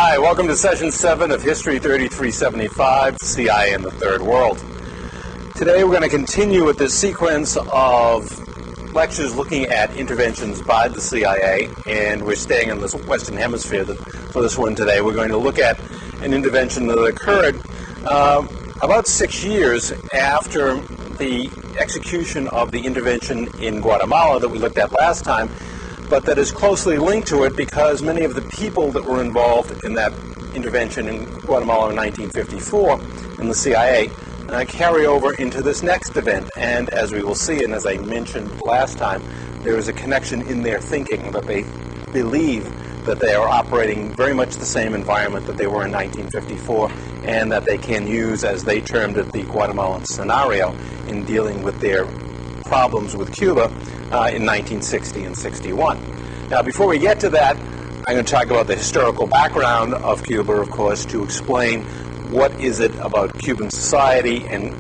Hi, welcome to Session 7 of History 3375, CIA in the Third World. Today we're going to continue with this sequence of lectures looking at interventions by the CIA, and we're staying in the Western Hemisphere for this one today. We're going to look at an intervention that occurred about 6 years after the execution of the intervention in Guatemala that we looked at last time, but that is closely linked to it because many of the people that were involved in that intervention in Guatemala in 1954 in the CIA carry over into this next event. And as we will see, and as I mentioned last time, there is a connection in their thinking that they believe that they are operating very much the same environment that they were in 1954, and that they can use, as they termed it, the Guatemalan scenario in dealing with their problems with Cuba in 1960 and 61. Now, before we get to that, I'm going to talk about the historical background of Cuba, of course, to explain what is it about Cuban society and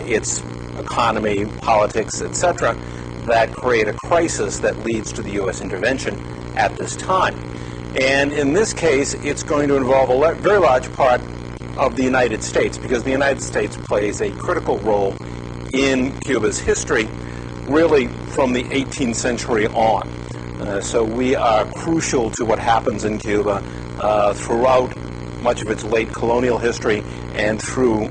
its economy, politics, etc., that create a crisis that leads to the U.S. intervention at this time. And in this case, it's going to involve a very large part of the United States, because the United States plays a critical role in Cuba's history, really from the 18th century on. So we are crucial to what happens in Cuba throughout much of its late colonial history and through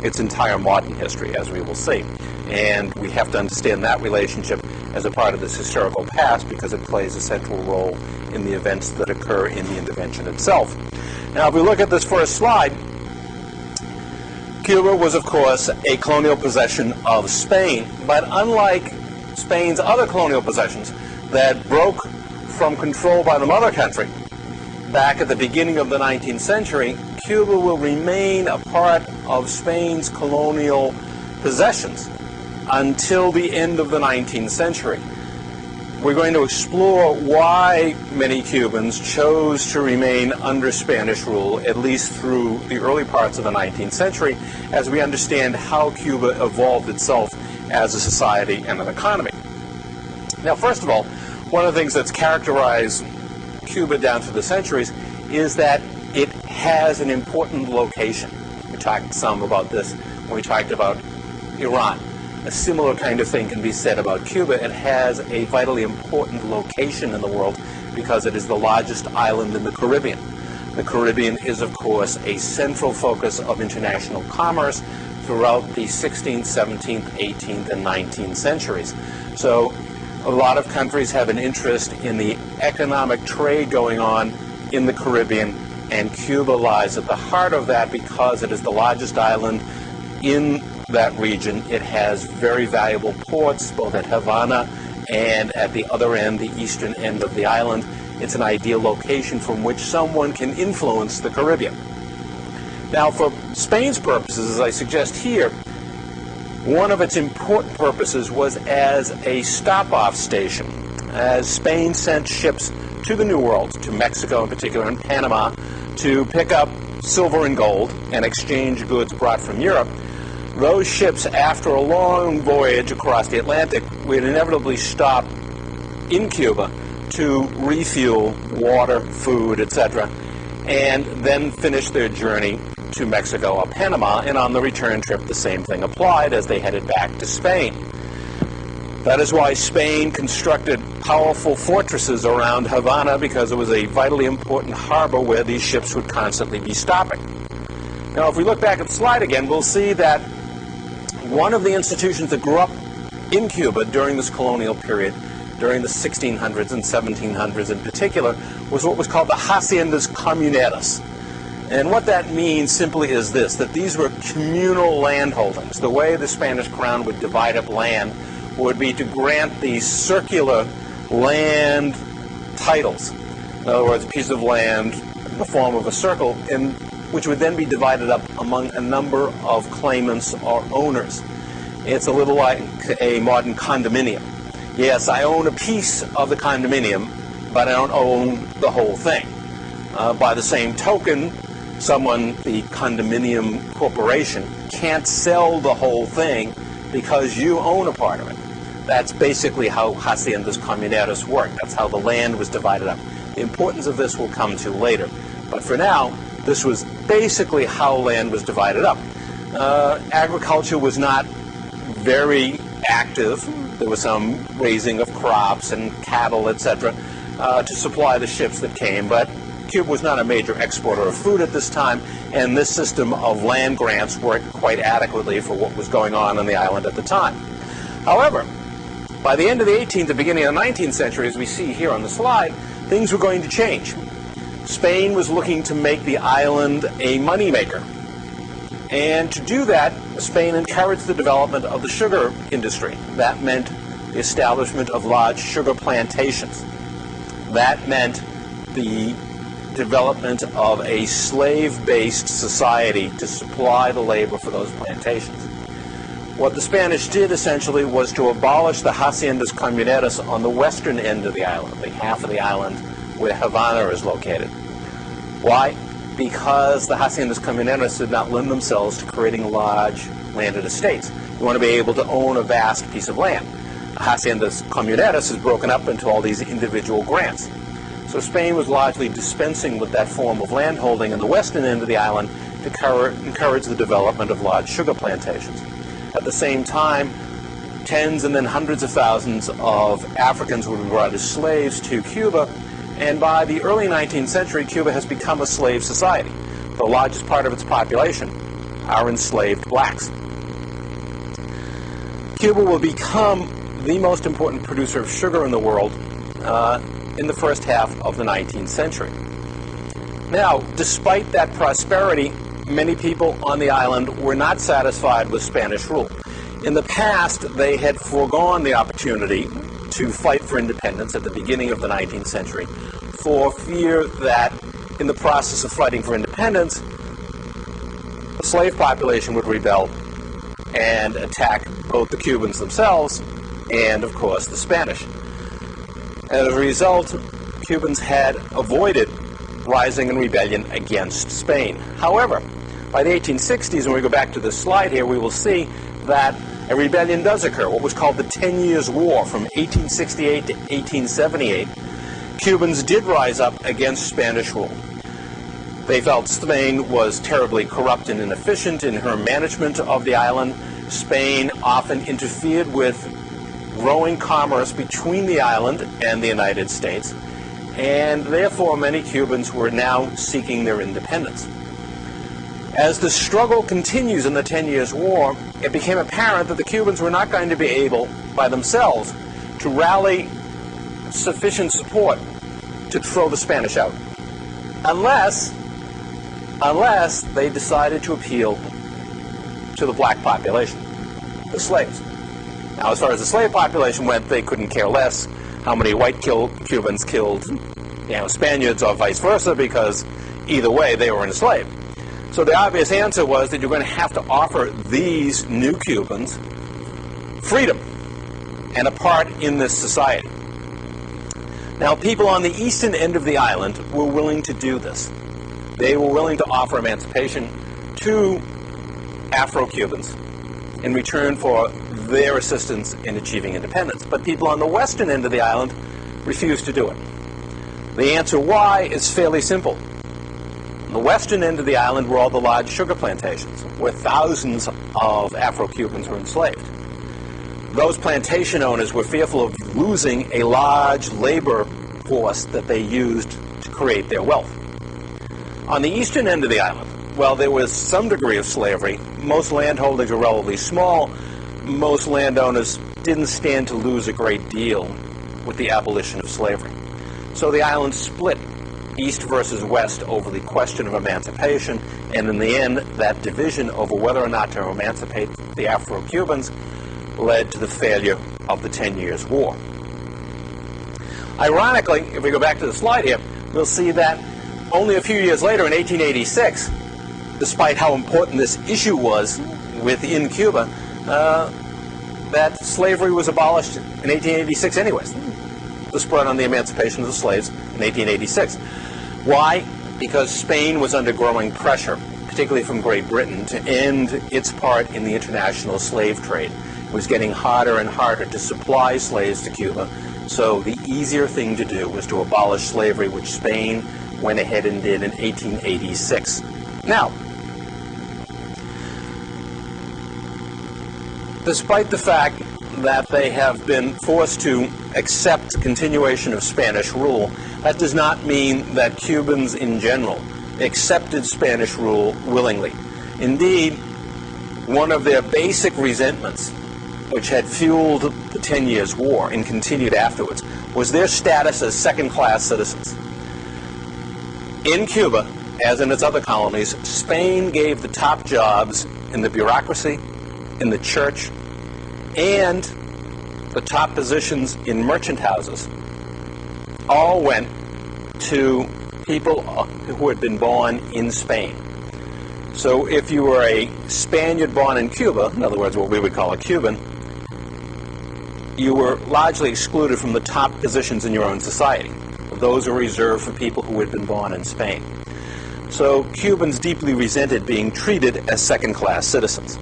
its entire modern history, as we will see. And we have to understand that relationship as a part of this historical past because it plays a central role in the events that occur in the intervention itself. Now, if we look at this first slide, Cuba was, of course, a colonial possession of Spain, but unlike Spain's other colonial possessions that broke from control by the mother country back at the beginning of the 19th century, Cuba will remain a part of Spain's colonial possessions until the end of the 19th century. We're going to explore why many Cubans chose to remain under Spanish rule, at least through the early parts of the 19th century, as we understand how Cuba evolved itself as a society and an economy. Now, first of all, one of the things that's characterized Cuba down through the centuries is that it has an important location. We talked some about this when we talked about Iran. A similar kind of thing can be said about Cuba. It has a vitally important location in the world because it is the largest island in the Caribbean. The Caribbean is, of course, a central focus of international commerce throughout the 16th, 17th, 18th, and 19th centuries. So a lot of countries have an interest in the economic trade going on in the Caribbean, and Cuba lies at the heart of that because it is the largest island in that region. It has very valuable ports, both at Havana and at the other end, the eastern end of the island. It's an ideal location from which someone can influence the Caribbean. Now, for Spain's purposes, as I suggest here, one of its important purposes was as a stop-off station, as Spain sent ships to the New World, to Mexico in particular, and Panama, to pick up silver and gold and exchange goods brought from Europe. Those ships, after a long voyage across the Atlantic, would inevitably stop in Cuba to refuel water, food, etc., and then finish their journey to Mexico or Panama, and on the return trip the same thing applied as they headed back to Spain. That is why Spain constructed powerful fortresses around Havana, because it was a vitally important harbor where these ships would constantly be stopping. Now, if we look back at the slide again, we'll see that one of the institutions that grew up in Cuba during this colonial period, during the 1600s and 1700s in particular, was what was called the haciendas comuneras. And what that means simply is this, that these were communal land holdings. The way the Spanish crown would divide up land would be to grant these circular land titles. In other words, a piece of land in the form of a circle, which would then be divided up among a number of claimants or owners. It's a little like a modern condominium. Yes, I own a piece of the condominium, but I don't own the whole thing. By the same token, the condominium corporation, can't sell the whole thing because you own a part of it. That's basically how haciendas comuneras work. That's how the land was divided up. The importance of this will come to later. But for now, this was basically how land was divided up. Agriculture was not very active. There was some raising of crops and cattle, etc., to supply the ships that came, but Cuba was not a major exporter of food at this time, and this system of land grants worked quite adequately for what was going on the island at the time. However, by the end of the 18th and beginning of the 19th century, as we see here on the slide, things were going to change. Spain was looking to make the island a moneymaker. And to do that, Spain encouraged the development of the sugar industry. That meant the establishment of large sugar plantations. That meant the development of a slave-based society to supply the labor for those plantations. What the Spanish did essentially was to abolish the haciendas comuneras on the western end of the island, the half of the island where Havana is located. Why? Because the haciendas comuneras did not lend themselves to creating large landed estates. You want to be able to own a vast piece of land. Haciendas comuneras is broken up into all these individual grants. So Spain was largely dispensing with that form of landholding in the western end of the island to encourage the development of large sugar plantations. At the same time, tens and then hundreds of thousands of Africans would be brought as slaves to Cuba, and by the early 19th century, Cuba has become a slave society. The largest part of its population are enslaved blacks. Cuba will become the most important producer of sugar in the world in the first half of the 19th century. Now, despite that prosperity, many people on the island were not satisfied with Spanish rule. In the past, they had foregone the opportunity to fight for independence at the beginning of the 19th century for fear that in the process of fighting for independence, the slave population would rebel and attack both the Cubans themselves and, of course, the Spanish. As a result, Cubans had avoided rising in rebellion against Spain. However, by the 1860s, when we go back to this slide here, we will see that a rebellion does occur, what was called the 10 Years' War from 1868 to 1878. Cubans did rise up against Spanish rule. They felt Spain was terribly corrupt and inefficient in her management of the island. Spain often interfered with growing commerce between the island and the United States, and therefore many Cubans were now seeking their independence. As the struggle continues in the 10 Years' War, it became apparent that the Cubans were not going to be able, by themselves, to rally sufficient support to throw the Spanish out, unless they decided to appeal to the black population, the slaves. Now, as far as the slave population went, they couldn't care less how many white Cubans killed, Spaniards or vice versa, because either way they were enslaved. So the obvious answer was that you're going to have to offer these new Cubans freedom and a part in this society. Now, people on the eastern end of the island were willing to do this. They were willing to offer emancipation to Afro-Cubans in return for their assistance in achieving independence. But people on the western end of the island refused to do it. The answer why is fairly simple. On the western end of the island were all the large sugar plantations, where thousands of Afro-Cubans were enslaved. Those plantation owners were fearful of losing a large labor force that they used to create their wealth. On the eastern end of the island, while there was some degree of slavery, most landholdings were relatively small. Most landowners didn't stand to lose a great deal with the abolition of slavery. So the island split east versus west over the question of emancipation, and in the end, that division over whether or not to emancipate the Afro-Cubans led to the failure of the 10 Years' War. Ironically, if we go back to the slide here, we'll see that only a few years later, in 1886, despite how important this issue was within Cuba, that slavery was abolished in 1886 anyways. The spread on the emancipation of the slaves in 1886. Why? Because Spain was under growing pressure, particularly from Great Britain, to end its part in the international slave trade. It was getting harder and harder to supply slaves to Cuba, so the easier thing to do was to abolish slavery, which Spain went ahead and did in 1886. Now, despite the fact that they have been forced to accept continuation of Spanish rule, that does not mean that Cubans in general accepted Spanish rule willingly. Indeed, one of their basic resentments, which had fueled the 10 Years' War and continued afterwards, was their status as second-class citizens. In Cuba, as in its other colonies, Spain gave the top jobs in the bureaucracy, in the church, and the top positions in merchant houses all went to people who had been born in Spain. So if you were a Spaniard born in Cuba, in other words, what we would call a Cuban, you were largely excluded from the top positions in your own society. Those are reserved for people who had been born in Spain. So Cubans deeply resented being treated as second-class citizens.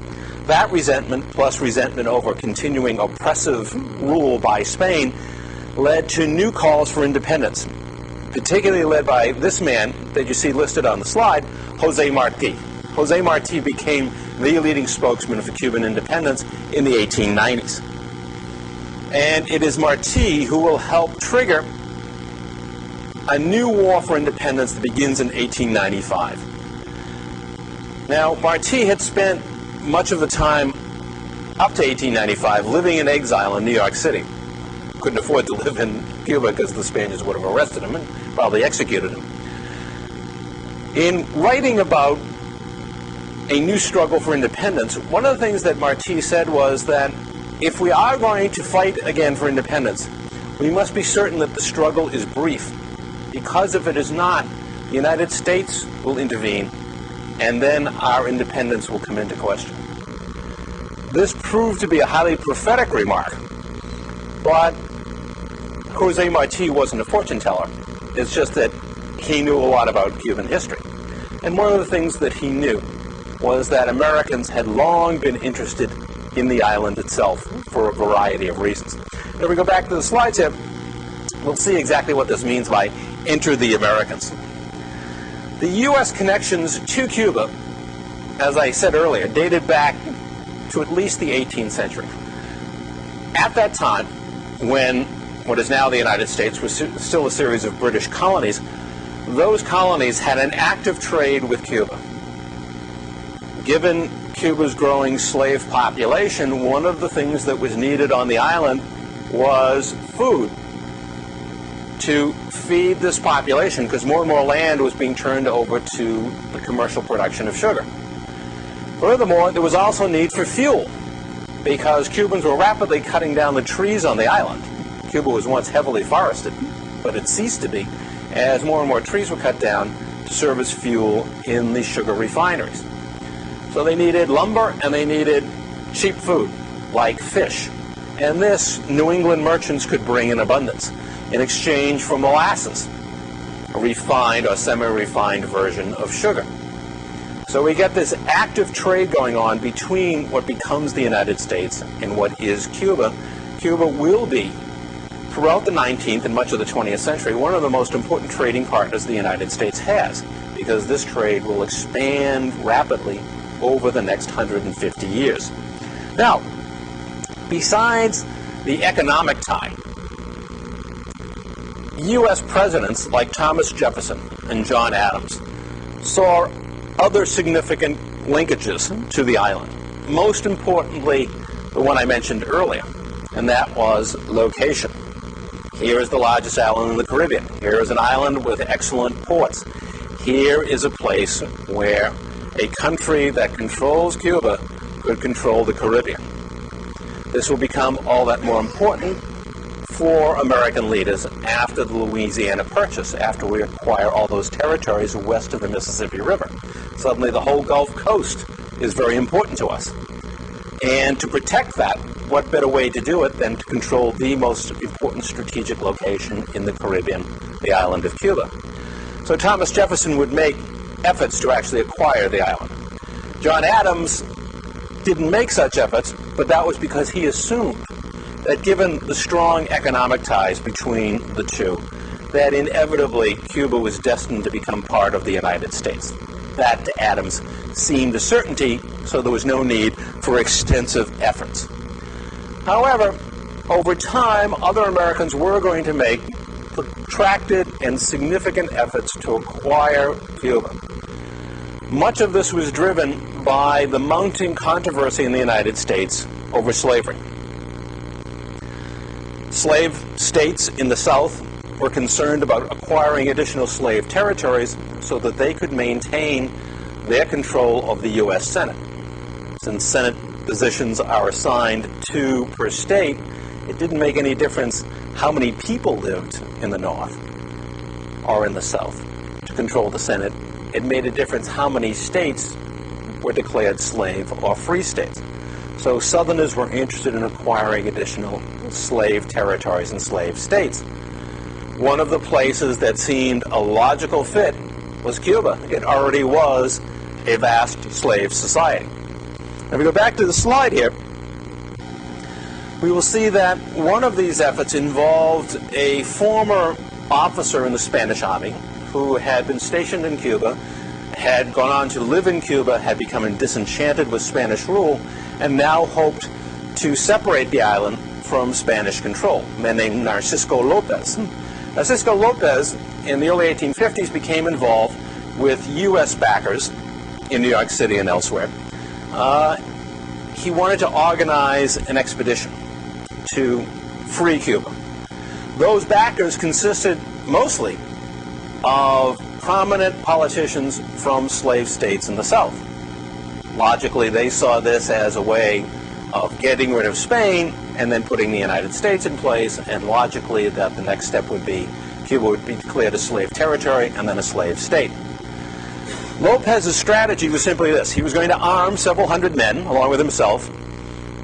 That resentment, plus resentment over continuing oppressive rule by Spain, led to new calls for independence, particularly led by this man that you see listed on the slide, José Martí. José Martí became the leading spokesman for Cuban independence in the 1890s. And it is Martí who will help trigger a new war for independence that begins in 1895. Now, Martí had spent much of the time up to 1895 living in exile in New York City. Couldn't afford to live in Cuba because the Spaniards would have arrested him and probably executed him. In writing about a new struggle for independence, one of the things that Martí said was that if we are going to fight again for independence, we must be certain that the struggle is brief, because if it is not, the United States will intervene, and then our independence will come into question. This proved to be a highly prophetic remark, but José Martí wasn't a fortune teller. It's just that he knew a lot about Cuban history. And one of the things that he knew was that Americans had long been interested in the island itself for a variety of reasons. If we go back to the slides here, we'll see exactly what this means by enter the Americans. The U.S. connections to Cuba, as I said earlier, dated back to at least the 18th century. At that time, when what is now the United States was still a series of British colonies, those colonies had an active trade with Cuba. Given Cuba's growing slave population, one of the things that was needed on the island was food to feed this population, because more and more land was being turned over to the commercial production of sugar. Furthermore, there was also need for fuel, because Cubans were rapidly cutting down the trees on the island. Cuba was once heavily forested, but it ceased to be as more and more trees were cut down to serve as fuel in the sugar refineries. So they needed lumber and they needed cheap food, like fish. And this New England merchants could bring in abundance in exchange for molasses, a refined or semi-refined version of sugar. So we get this active trade going on between what becomes the United States and what is Cuba. Cuba will be, throughout the 19th and much of the 20th century, one of the most important trading partners the United States has, because this trade will expand rapidly over the next 150 years. Now, besides the economic tie, U.S. presidents like Thomas Jefferson and John Adams saw other significant linkages to the island. Most importantly, the one I mentioned earlier, and that was location. Here is the largest island in the Caribbean. Here is an island with excellent ports. Here is a place where a country that controls Cuba could control the Caribbean. This will become all that more important for American leaders after the Louisiana Purchase, after we acquire all those territories west of the Mississippi River. Suddenly the whole Gulf Coast is very important to us. And to protect that, what better way to do it than to control the most important strategic location in the Caribbean, the island of Cuba? So Thomas Jefferson would make efforts to actually acquire the island. John Adams didn't make such efforts, but that was because he assumed that given the strong economic ties between the two, that inevitably Cuba was destined to become part of the United States. That, to Adams, seemed a certainty, so there was no need for extensive efforts. However, over time, other Americans were going to make protracted and significant efforts to acquire Cuba. Much of this was driven by the mounting controversy in the United States over slavery. Slave states in the South were concerned about acquiring additional slave territories so that they could maintain their control of the U.S. Senate. Since Senate positions are assigned 2 per state, it didn't make any difference how many people lived in the North or in the South to control the Senate. It made a difference how many states were declared slave or free states. So Southerners were interested in acquiring additional slave territories and slave states. One of the places that seemed a logical fit was Cuba. It already was a vast slave society. If we go back to the slide here, we will see that one of these efforts involved a former officer in the Spanish Army who had been stationed in Cuba, had gone on to live in Cuba, had become disenchanted with Spanish rule, and now hoped to separate the island from Spanish control, a man named Narcisco Lopez. Narcisco Lopez, in the early 1850s, became involved with U.S. backers in New York City and elsewhere. He wanted to organize an expedition to free Cuba. Those backers consisted mostly of prominent politicians from slave states in the South. Logically, they saw this as a way of getting rid of Spain and then putting the United States in place, and logically that the next step would be Cuba would be declared a slave territory and then a slave state. Lopez's strategy was simply this. He was going to arm several hundred men, along with himself,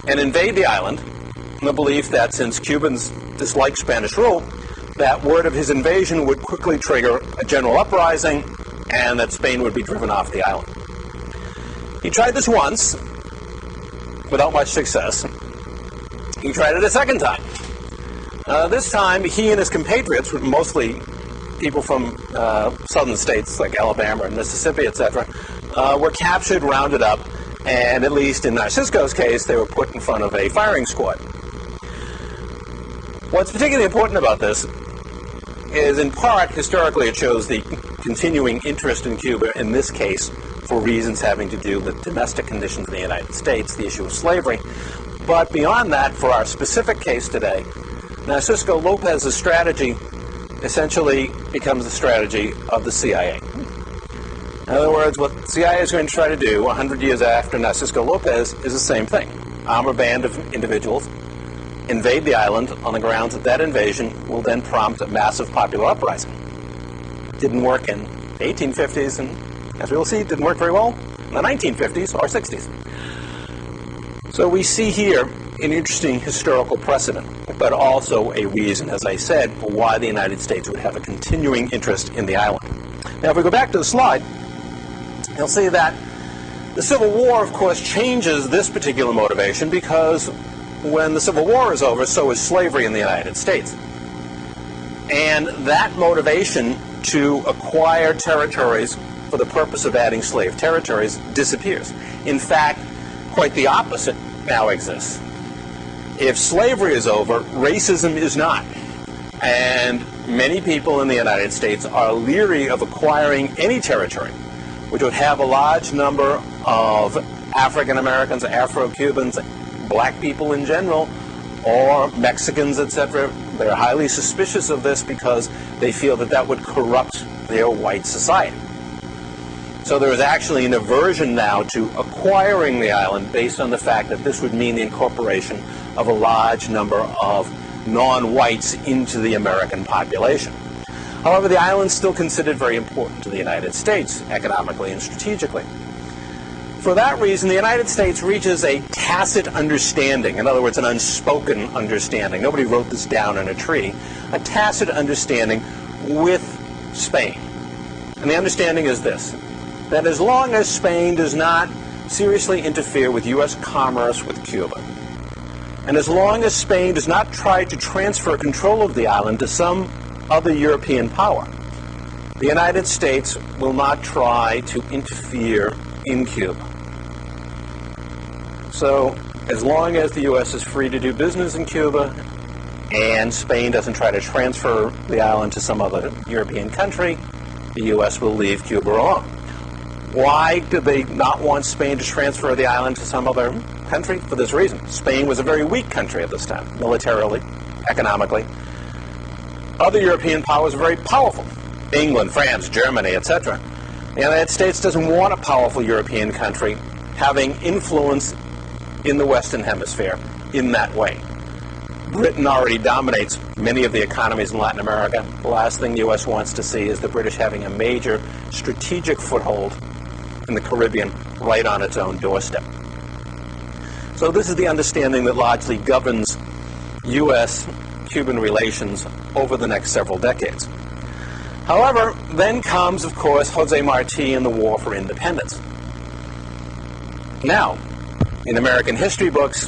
and invade the island in the belief that since Cubans disliked Spanish rule, that word of his invasion would quickly trigger a general uprising and that Spain would be driven off the island. He tried this once without much success. He tried it a second time. This time, he and his compatriots, mostly people from southern states like Alabama and Mississippi, etc., were captured, rounded up, and at least in Narcisco's case, they were put in front of a firing squad. What's particularly important about this is, in part, historically it shows the continuing interest in Cuba, in this case, for reasons having to do with domestic conditions in the United States, the issue of slavery. But beyond that, for our specific case today, Narcisco Lopez's strategy essentially becomes the strategy of the CIA. In other words, what the CIA is going to try to do 100 years after Narcisco Lopez is the same thing. Arm a band of individuals, invade the island on the grounds that that invasion will then prompt a massive popular uprising. It didn't work in the 1850s, and as we will see, it didn't work very well in the 1950s or 60s. So we see here an interesting historical precedent, but also a reason, as I said, for why the United States would have a continuing interest in the island. Now, if we go back to the slide, you'll see that the Civil War, of course, changes this particular motivation, because when the Civil War is over, so is slavery in the United States. And that motivation to acquire territories for the purpose of adding slave territories disappears. In fact, quite the opposite now exists. If slavery is over, racism is not. And many people in the United States are leery of acquiring any territory which would have a large number of African Americans, Afro-Cubans, black people in general, or Mexicans, etc. They're highly suspicious of this because they feel that that would corrupt their white society. So there is actually an aversion now to acquiring the island based on the fact that this would mean the incorporation of a large number of non-whites into the American population. However, the island is still considered very important to the United States, economically and strategically. For that reason, the United States reaches a tacit understanding, in other words, an unspoken understanding. Nobody wrote this down in a tree. A tacit understanding with Spain. And the understanding is this, that as long as Spain does not seriously interfere with U.S. commerce with Cuba, and as long as Spain does not try to transfer control of the island to some other European power, the United States will not try to interfere in Cuba. So as long as the U.S. is free to do business in Cuba and Spain doesn't try to transfer the island to some other European country, the U.S. will leave Cuba alone. Why do they not want Spain to transfer the island to some other country? For this reason. Spain was a very weak country at this time, militarily, economically. Other European powers are very powerful. England, France, Germany, etc. The United States doesn't want a powerful European country having influence in the Western Hemisphere in that way. Britain already dominates many of the economies in Latin America. The last thing the U.S. wants to see is the British having a major strategic foothold in the Caribbean right on its own doorstep. So this is the understanding that largely governs U.S.-Cuban relations over the next several decades. However, then comes, of course, Jose Marti and the War for Independence. Now, in American history books,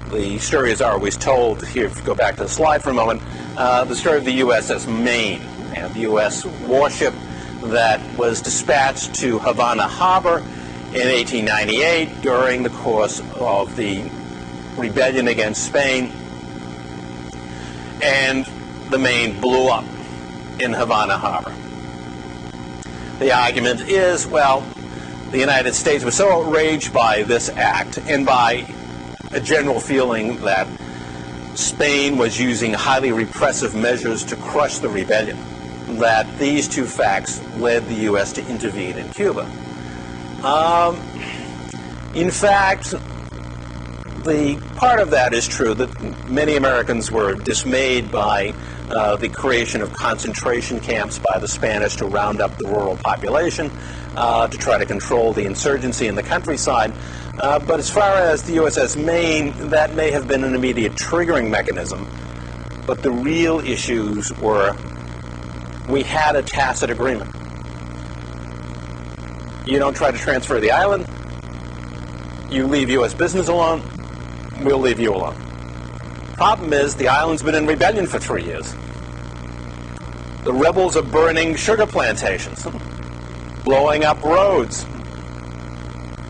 the story is always told. Here, if you go back to the slide for a moment, the story of the USS Maine, and the U.S. warship that was dispatched to Havana Harbor in 1898 during the course of the rebellion against Spain, and the Maine blew up in Havana Harbor. The argument is, well, the United States was so outraged by this act and by a general feeling that Spain was using highly repressive measures to crush the rebellion, that these two facts led the U.S. to intervene in Cuba. In fact, the part of that is true, that many Americans were dismayed by the creation of concentration camps by the Spanish to round up the rural population, to try to control the insurgency in the countryside. But as far as the USS Maine, that may have been an immediate triggering mechanism. But the real issues were, we had a tacit agreement. You don't try to transfer the island, you leave U.S. business alone, we'll leave you alone. Problem is, the island's been in rebellion for 3 years. The rebels are burning sugar plantations, blowing up roads.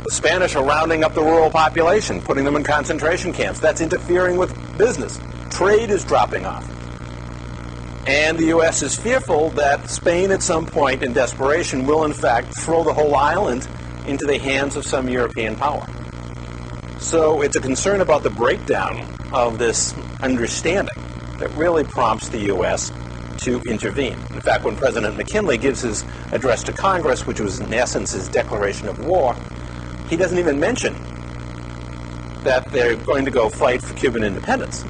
The Spanish are rounding up the rural population, putting them in concentration camps. That's interfering with business. Trade is dropping off. And the U.S. is fearful that Spain at some point in desperation will in fact throw the whole island into the hands of some European power. So it's a concern about the breakdown of this understanding that really prompts the U.S. to intervene. In fact, when President McKinley gives his address to Congress, which was in essence his declaration of war, he doesn't even mention that they're going to go fight for Cuban independence.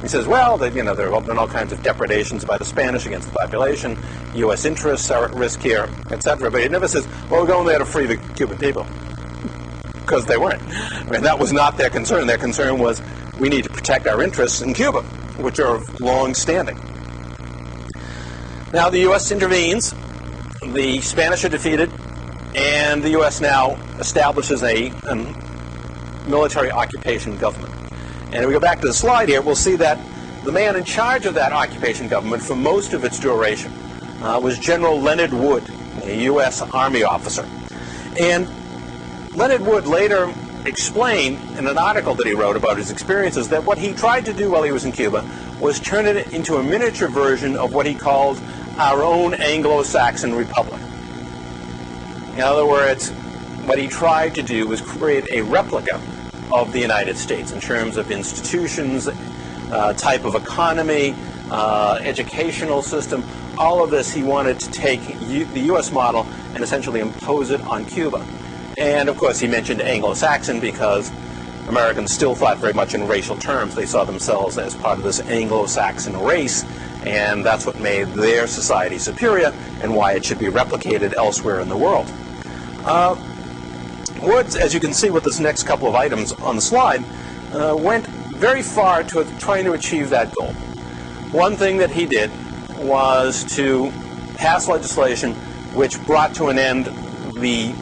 He says, well, there have been all kinds of depredations by the Spanish against the population, U.S. interests are at risk here, etc. But he never says, well, we're going there to free the Cuban people. Because they weren't. I mean, that was not their concern. Their concern was, we need to protect our interests in Cuba, which are long standing. Now the U.S. intervenes, the Spanish are defeated, and the U.S. now establishes a military occupation government. And if we go back to the slide here, we'll see that the man in charge of that occupation government for most of its duration was General Leonard Wood, a U.S. Army officer. And Leonard Wood later explained in an article that he wrote about his experiences that what he tried to do while he was in Cuba was turn it into a miniature version of what he called our own Anglo-Saxon republic. In other words, what he tried to do was create a replica of the United States in terms of institutions, type of economy, educational system. All of this he wanted to take the U.S. model and essentially impose it on Cuba. And of course he mentioned Anglo-Saxon because Americans still thought very much in racial terms. They saw themselves as part of this Anglo-Saxon race, and that's what made their society superior and why it should be replicated elsewhere in the world. Woods, as you can see with this next couple of items on the slide, went very far to trying to achieve that goal. One thing that he did was to pass legislation which brought to an end the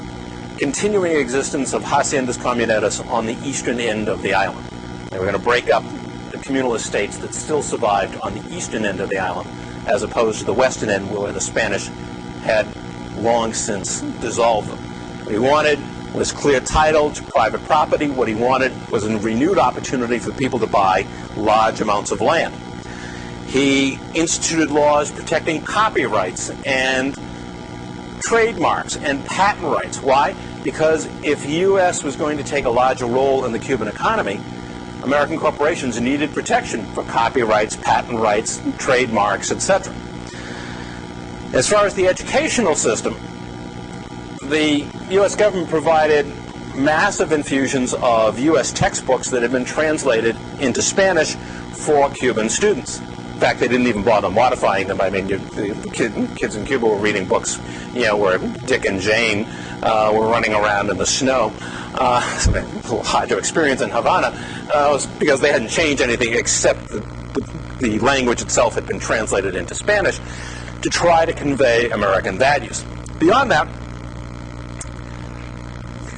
continuing existence of haciendas comuneras on the eastern end of the island. They were going to break up the communal estates that still survived on the eastern end of the island as opposed to the western end where the Spanish had long since dissolved them. What he wanted was clear title to private property. What he wanted was a renewed opportunity for people to buy large amounts of land. He instituted laws protecting copyrights and trademarks and patent rights. Why? Because if the U.S. was going to take a larger role in the Cuban economy, American corporations needed protection for copyrights, patent rights, trademarks, etc. As far as the educational system, the U.S. government provided massive infusions of U.S. textbooks that had been translated into Spanish for Cuban students. In fact, they didn't even bother modifying them. I mean, the kids in Cuba were reading books, where Dick and Jane were running around in the snow. So a little hard to experience in Havana was because they hadn't changed anything except the language itself had been translated into Spanish to try to convey American values. Beyond that,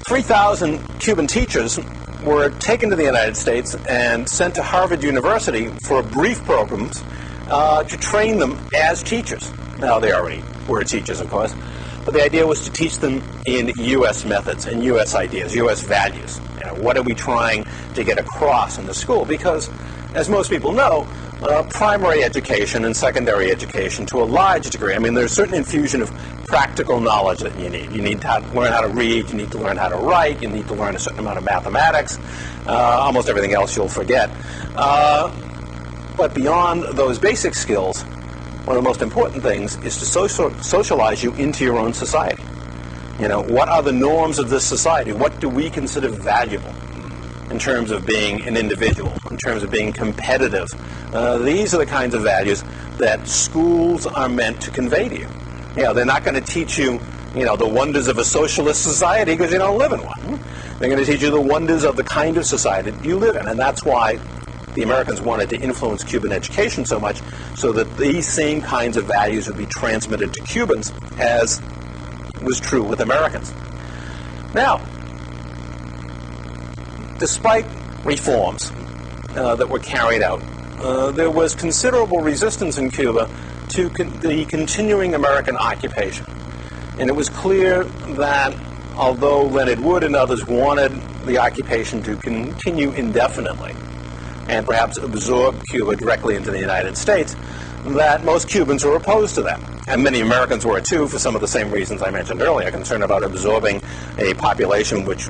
3,000 Cuban teachers were taken to the United States and sent to Harvard University for brief programs to train them as teachers. Now, they already were teachers, of course, but the idea was to teach them in U.S. methods and U.S. ideas, U.S. values. What are we trying to get across in the school? Because, as most people know, primary education and secondary education, to a large degree, I mean, there's a certain infusion of practical knowledge that you need. You need to learn how to read, you need to learn how to write, you need to learn a certain amount of mathematics. Almost everything else you'll forget. But beyond those basic skills, one of the most important things is to socialize you into your own society. What are the norms of this society? What do we consider valuable in terms of being an individual, in terms of being competitive? These are the kinds of values that schools are meant to convey to you. They're not going to teach you, the wonders of a socialist society because you don't live in one. They're going to teach you the wonders of the kind of society that you live in, and that's why the Americans wanted to influence Cuban education so much, so that these same kinds of values would be transmitted to Cubans, as was true with Americans. Now, despite reforms that were carried out, there was considerable resistance in Cuba to the continuing American occupation. And it was clear that although Leonard Wood and others wanted the occupation to continue indefinitely and perhaps absorb Cuba directly into the United States, that most Cubans were opposed to that. And many Americans were too, for some of the same reasons I mentioned earlier, concerned about absorbing a population which,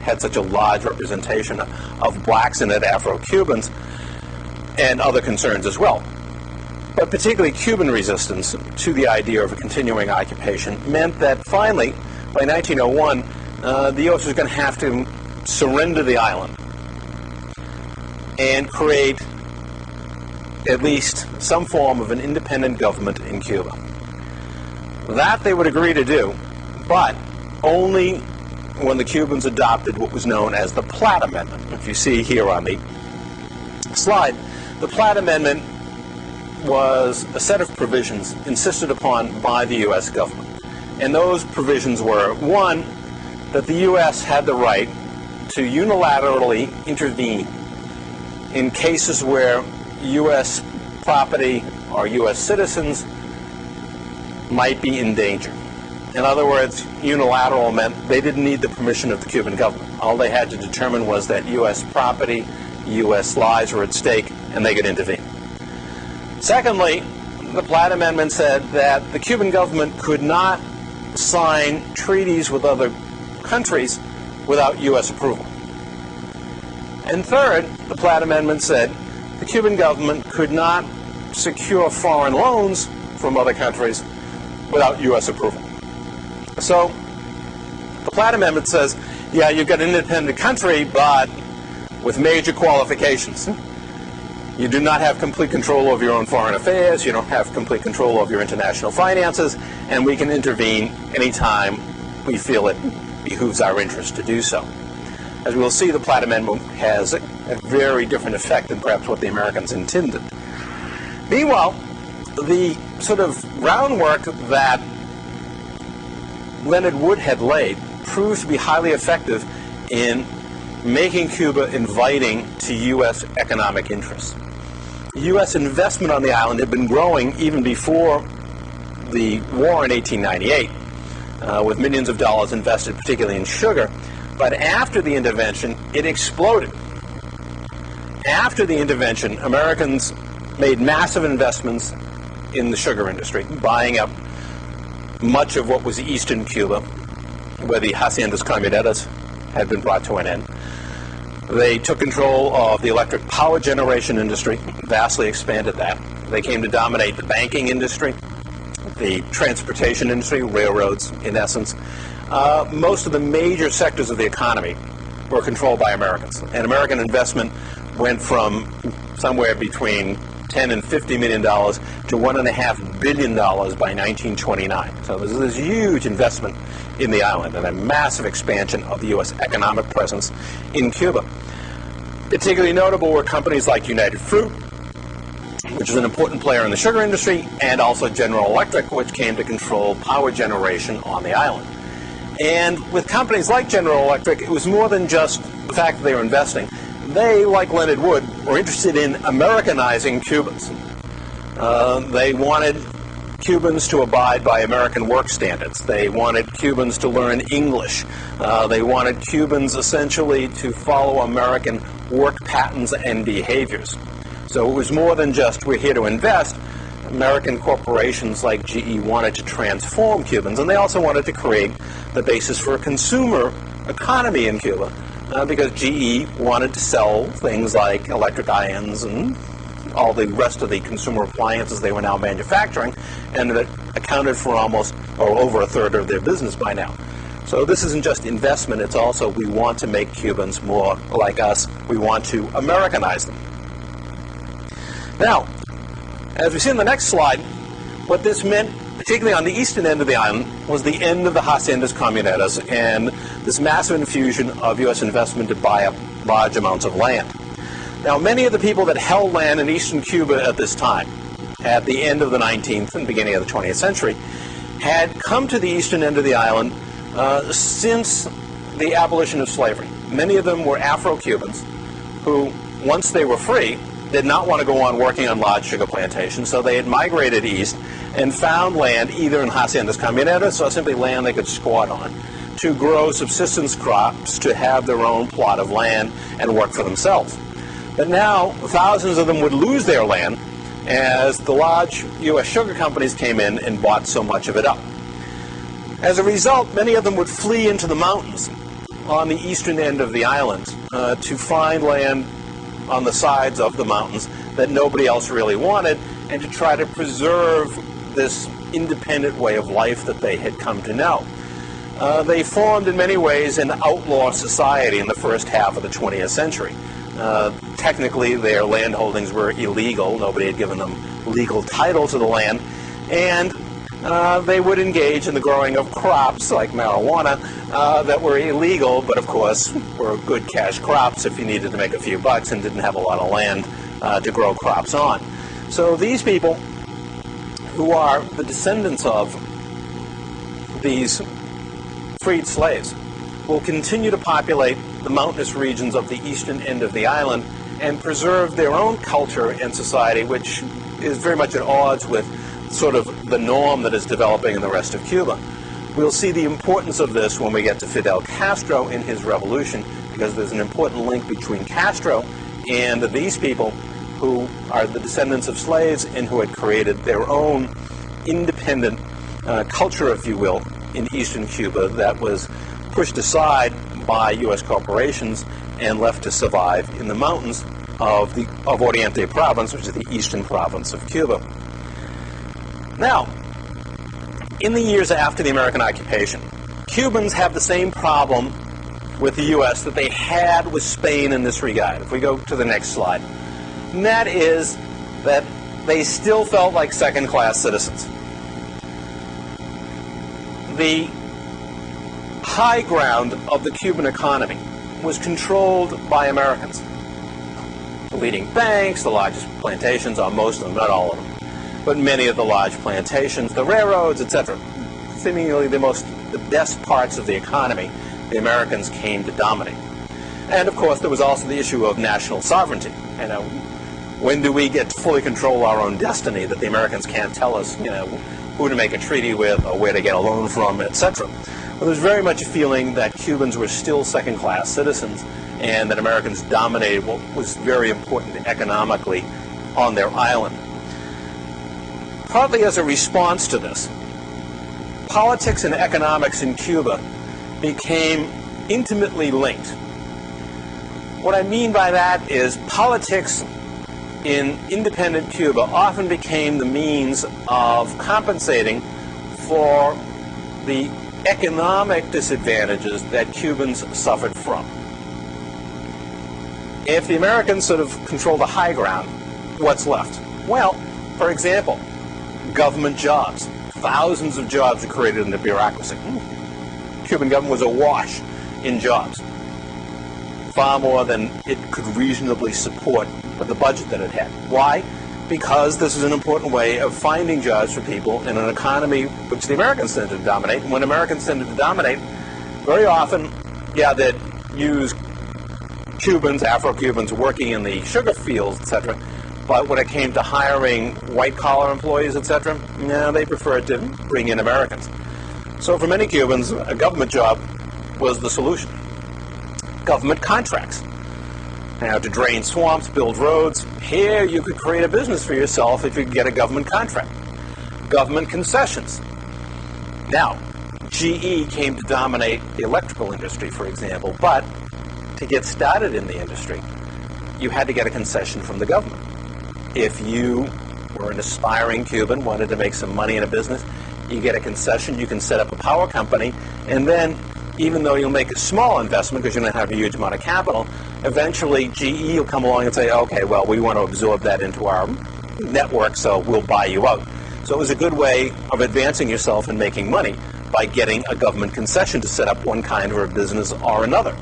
had such a large representation of blacks in it, Afro-Cubans, and other concerns as well. But particularly Cuban resistance to the idea of a continuing occupation meant that finally, by 1901, the U.S. was going to have to surrender the island and create at least some form of an independent government in Cuba. That they would agree to do, but only when the Cubans adopted what was known as the Platt Amendment. If you see here on the slide, the Platt Amendment was a set of provisions insisted upon by the U.S. government. And those provisions were, one, that the U.S. had the right to unilaterally intervene in cases where U.S. property or U.S. citizens might be in danger. In other words, unilateral meant they didn't need the permission of the Cuban government. All they had to determine was that U.S. property, U.S. lives were at stake, and they could intervene. Secondly, the Platt Amendment said that the Cuban government could not sign treaties with other countries without U.S. approval. And third, the Platt Amendment said the Cuban government could not secure foreign loans from other countries without U.S. approval. So the Platt Amendment says, yeah, you've got an independent country, but with major qualifications. You do not have complete control over your own foreign affairs, you don't have complete control over your international finances, and we can intervene anytime we feel it behooves our interest to do so. As we'll see, the Platt Amendment has a very different effect than perhaps what the Americans intended. Meanwhile, the sort of groundwork that Leonard Wood had laid proved to be highly effective in making Cuba inviting to U.S. economic interests. U.S. investment on the island had been growing even before the war in 1898, with millions of dollars invested particularly in sugar. But after the intervention, it exploded. After the intervention, Americans made massive investments in the sugar industry, buying up much of what was eastern Cuba, where the haciendas camioneras had been brought to an end. They took control of the electric power generation industry, vastly expanded that. They came to dominate the banking industry, the transportation industry, railroads in essence. Most of the major sectors of the economy were controlled by Americans. And American investment went from somewhere between $10 and $50 million to $1.5 billion by 1929. So there's this huge investment in the island and a massive expansion of the U.S. economic presence in Cuba. Particularly notable were companies like United Fruit, which is an important player in the sugar industry, and also General Electric, which came to control power generation on the island. And with companies like General Electric, it was more than just the fact that they were investing. They, like Leonard Wood, were interested in Americanizing Cubans. They wanted Cubans to abide by American work standards. They wanted Cubans to learn English. They wanted Cubans essentially to follow American work patterns and behaviors. So it was more than just we're here to invest. American corporations like GE wanted to transform Cubans, and they also wanted to create the basis for a consumer economy in Cuba, because GE wanted to sell things like electric irons and all the rest of the consumer appliances they were now manufacturing, and it accounted for almost or over a third of their business by now. So this isn't just investment, it's also we want to make Cubans more like us. We want to Americanize them. Now, as we see in the next slide, what this meant, particularly on the eastern end of the island, was the end of the haciendas camioneras and this massive infusion of U.S. investment to buy up large amounts of land. Now, many of the people that held land in eastern Cuba at this time, at the end of the 19th and beginning of the 20th century, had come to the eastern end of the island since the abolition of slavery. Many of them were Afro-Cubans who, once they were free, did not want to go on working on large sugar plantations, so they had migrated east and found land either in haciendas camioneras or simply land they could squat on to grow subsistence crops, to have their own plot of land and work for themselves. But now thousands of them would lose their land as the large U.S. sugar companies came in and bought so much of it up. As a result, many of them would flee into the mountains on the eastern end of the island to find land on the sides of the mountains that nobody else really wanted, and to try to preserve this independent way of life that they had come to know. They formed in many ways an outlaw society in the first half of the 20th century. Technically, their land holdings were illegal. Nobody had given them legal title to the land, and they would engage in the growing of crops like marijuana that were illegal, but of course were good cash crops if you needed to make a few bucks and didn't have a lot of land to grow crops on. So these people, who are the descendants of these freed slaves, will continue to populate the mountainous regions of the eastern end of the island and preserve their own culture and society, which is very much at odds with sort of the norm that is developing in the rest of Cuba. We'll see the importance of this when we get to Fidel Castro in his revolution, because there's an important link between Castro and these people who are the descendants of slaves and who had created their own independent culture, if you will, in eastern Cuba that was pushed aside by U.S. corporations and left to survive in the mountains of Oriente province, which is the eastern province of Cuba. Now, in the years after the American occupation, Cubans have the same problem with the U.S. that they had with Spain in this regard. If we go to the next slide, and that is that they still felt like second-class citizens. The high ground of the Cuban economy was controlled by Americans. The leading banks, the largest plantations on most of them, not all of them, but many of the large plantations, the railroads, etc. Seemingly the best parts of the economy, the Americans came to dominate. And of course, there was also the issue of national sovereignty. When do we get to fully control our own destiny, that the Americans can't tell us, who to make a treaty with or where to get a loan from, etc.? Well, there's very much a feeling that Cubans were still second-class citizens and that Americans dominated what was very important economically on their island. Partly as a response to this, politics and economics in Cuba became intimately linked. What I mean by that is politics in independent Cuba often became the means of compensating for the economic disadvantages that Cubans suffered from. If the Americans sort of control the high ground, what's left? Well, for example, government jobs. Thousands of jobs are created in the bureaucracy. Cuban government was awash in jobs. Far more than it could reasonably support with the budget that it had. Why? Because this is an important way of finding jobs for people in an economy which the Americans tended to dominate. And when Americans tended to dominate, very often, they'd use Cubans, Afro-Cubans working in the sugar fields, etc. But when it came to hiring white-collar employees, etc., they preferred to bring in Americans. So for many Cubans, a government job was the solution. Government contracts. Now, to drain swamps, build roads, here you could create a business for yourself if you could get a government contract. Government concessions. Now, GE came to dominate the electrical industry, for example, but to get started in the industry, you had to get a concession from the government. If you were an aspiring Cuban, wanted to make some money in a business, you get a concession, you can set up a power company, and then even though you'll make a small investment because you don't have a huge amount of capital, eventually GE will come along and say, okay, well, we want to absorb that into our network, so we'll buy you out. So it was a good way of advancing yourself and making money by getting a government concession to set up one kind of a business or another.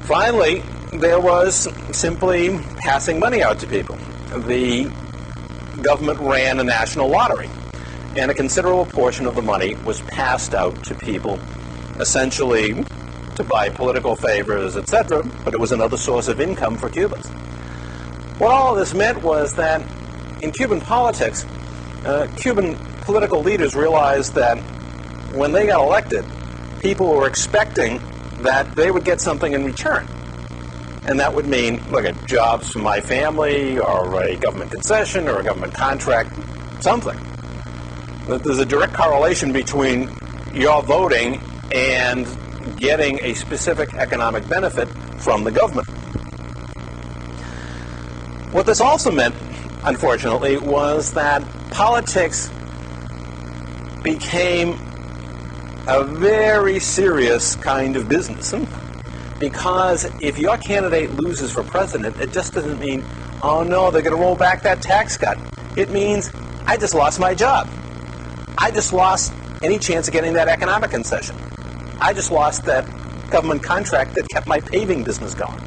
Finally, there was simply passing money out to people. The government ran a national lottery, and a considerable portion of the money was passed out to people, essentially to buy political favors, etc., but it was another source of income for Cubans. What all of this meant was that in Cuban politics, Cuban political leaders realized that when they got elected, people were expecting that they would get something in return. And that would mean, look at jobs for my family, or a government concession, or a government contract, something. There's a direct correlation between your voting and getting a specific economic benefit from the government. What this also meant, unfortunately, was that politics became a very serious kind of business. Because if your candidate loses for president, it just doesn't mean, oh no, they're going to roll back that tax cut. It means, I just lost my job. I just lost any chance of getting that economic concession. I just lost that government contract that kept my paving business going.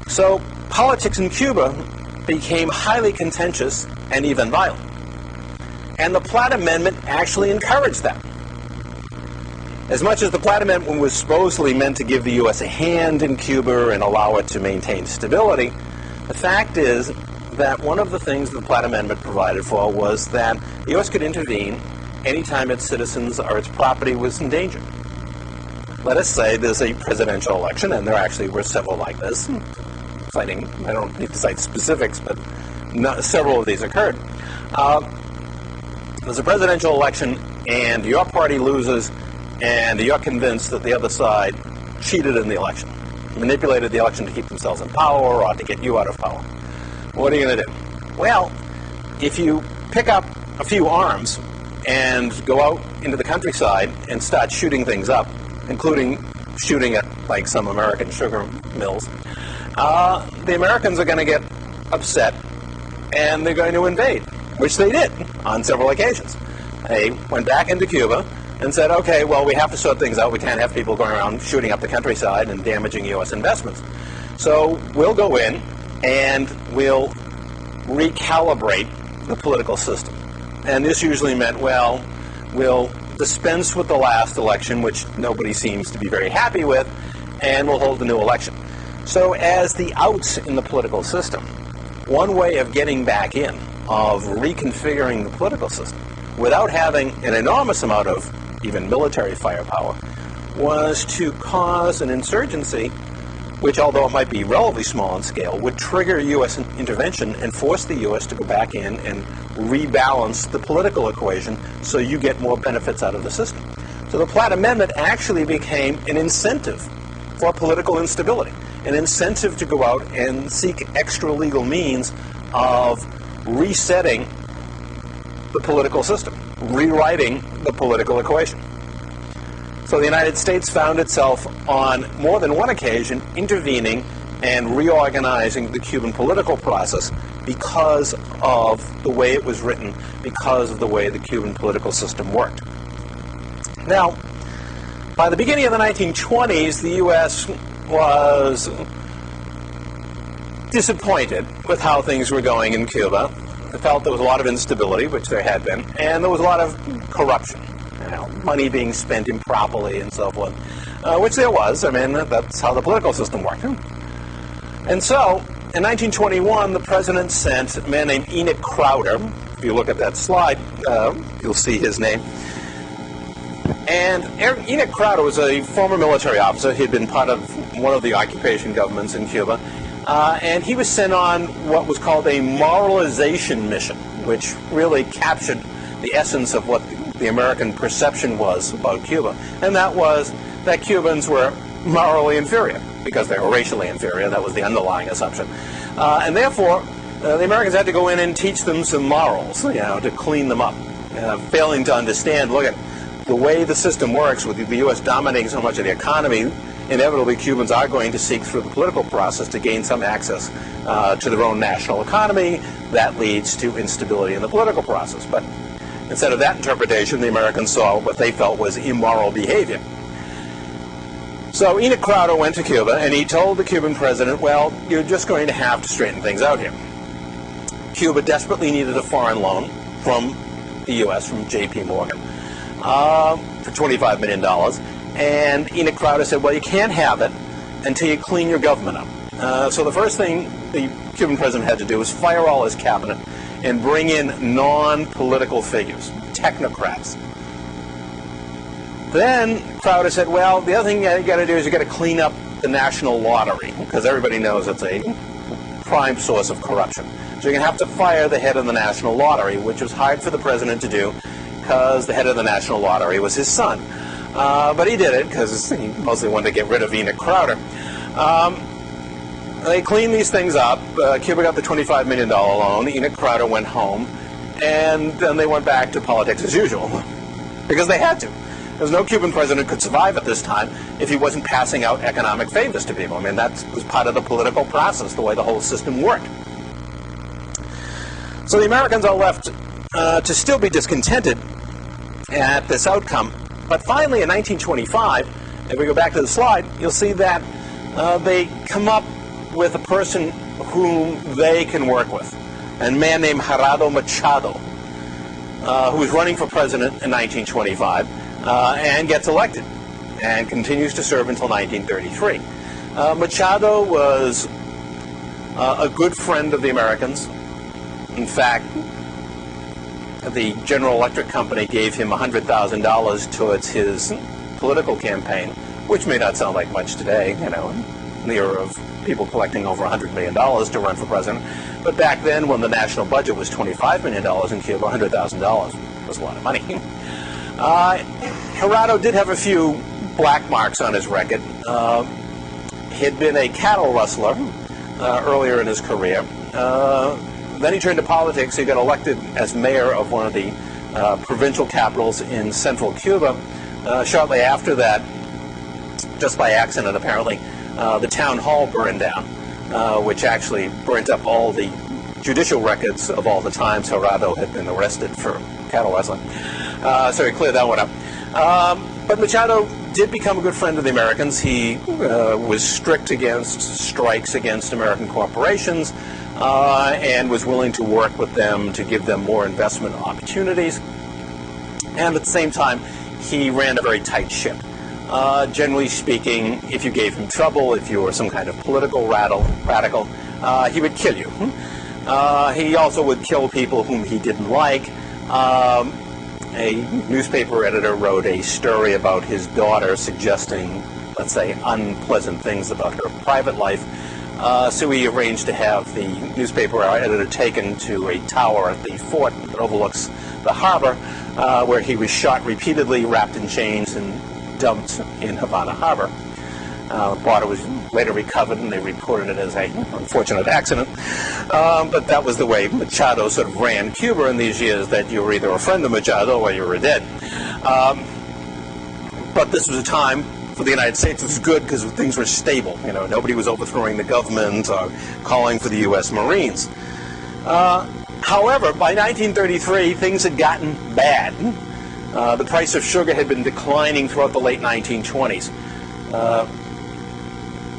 So politics in Cuba became highly contentious and even violent. And the Platt Amendment actually encouraged that. As much as the Platt Amendment was supposedly meant to give the U.S. a hand in Cuba and allow it to maintain stability, the fact is that one of the things the Platt Amendment provided for was that the U.S. could intervene anytime its citizens or its property was in danger. Let us say there's a presidential election, and there actually were several like this. I don't need to cite specifics, but several of these occurred. There's a presidential election, and your party loses, and you're convinced that the other side cheated in the election, manipulated the election to keep themselves in power or to get you out of power. What are you going to do? Well, if you pick up a few arms and go out into the countryside and start shooting things up, including shooting at like some American sugar mills, the Americans are going to get upset and they're going to invade, which they did on several occasions. They went back into Cuba and said, okay, well, we have to sort things out. We can't have people going around shooting up the countryside and damaging U.S. investments. So we'll go in and we'll recalibrate the political system. And this usually meant, well, we'll dispense with the last election, which nobody seems to be very happy with, and we'll hold a new election. So as the outs in the political system, one way of getting back in, of reconfiguring the political system, without having an enormous amount of even military firepower, was to cause an insurgency which, although it might be relatively small in scale, would trigger U.S. intervention and force the U.S. to go back in and rebalance the political equation so you get more benefits out of the system. So the Platt Amendment actually became an incentive for political instability, an incentive to go out and seek extra legal means of resetting the political system, rewriting the political equation. So the United States found itself on more than one occasion intervening and reorganizing the Cuban political process because of the way it was written, because of the way the Cuban political system worked. Now, by the beginning of the 1920s, the U.S. was disappointed with how things were going in Cuba. They felt there was a lot of instability, which there had been, and there was a lot of corruption. Money being spent improperly and so forth, which there was. I mean, that's how the political system worked. And so, in 1921, the president sent a man named Enoch Crowder. If you look at that slide, you'll see his name. And Enoch Crowder was a former military officer. He'd been part of one of the occupation governments in Cuba. And he was sent on what was called a moralization mission, which really captured the essence of what the American perception was about Cuba, and that was that Cubans were morally inferior because they were racially inferior. That was the underlying assumption, and therefore the Americans had to go in and teach them some morals, to clean them up. Failing to understand, look at the way the system works with the U.S. dominating so much of the economy. Inevitably, Cubans are going to seek through the political process to gain some access to their own national economy. That leads to instability in the political process, but instead of that interpretation, the Americans saw what they felt was immoral behavior. So Enoch Crowder went to Cuba, and he told the Cuban president, well, you're just going to have to straighten things out here. Cuba desperately needed a foreign loan from the U.S., from J.P. Morgan, for $25 million. And Enoch Crowder said, well, you can't have it until you clean your government up. So the first thing the Cuban president had to do was fire all his cabinet and bring in non-political figures, technocrats. Then Crowder said, well, the other thing you got to do is you got to clean up the national lottery, because everybody knows it's a prime source of corruption. So you're going to have to fire the head of the national lottery, which was hard for the president to do because the head of the national lottery was his son. But he did it because he mostly wanted to get rid of Enoch Crowder. They cleaned these things up. Cuba got the $25 million loan. Enoch Crowder went home, and then they went back to politics as usual because they had to. There's no Cuban president could survive at this time if he wasn't passing out economic favors to people. I mean, that was part of the political process, the way the whole system worked. So the Americans are left to still be discontented at this outcome. But finally, in 1925, if we go back to the slide, you'll see that they come up with a person whom they can work with, a man named Gerardo Machado, who was running for president in 1925 and gets elected and continues to serve until 1933. Machado was a good friend of the Americans. In fact, the General Electric Company gave him $100,000 towards his political campaign, which may not sound like much today, in the era of people collecting over $100 million to run for president. But back then, when the national budget was $25 million in Cuba, $100,000 was a lot of money. Gerardo did have a few black marks on his record. He'd been a cattle rustler earlier in his career. Then he turned to politics. He got elected as mayor of one of the provincial capitals in central Cuba. Shortly after that, just by accident apparently, the town hall burned down, which actually burnt up all the judicial records of all the times Gerardo had been arrested for cattle rustling. So he cleared that one up. But Machado did become a good friend of the Americans. He was strict against strikes against American corporations and was willing to work with them to give them more investment opportunities. And at the same time, he ran a very tight ship. Generally speaking, if you gave him trouble, if you were some kind of political radical, he would kill you. He also would kill people whom he didn't like. A newspaper editor wrote a story about his daughter suggesting, let's say, unpleasant things about her private life. So he arranged to have the newspaper editor taken to a tower at the fort that overlooks the harbor, where he was shot repeatedly, wrapped in chains, and dumped in Havana Harbor. The body was later recovered, and they reported it as an unfortunate accident. But that was the way Machado sort of ran Cuba in these years, that you were either a friend of Machado or you were dead. But this was a time for the United States. It was good because things were stable. You know, nobody was overthrowing the government or calling for the U.S. Marines. However, by 1933, things had gotten bad. The price of sugar had been declining throughout the late 1920s.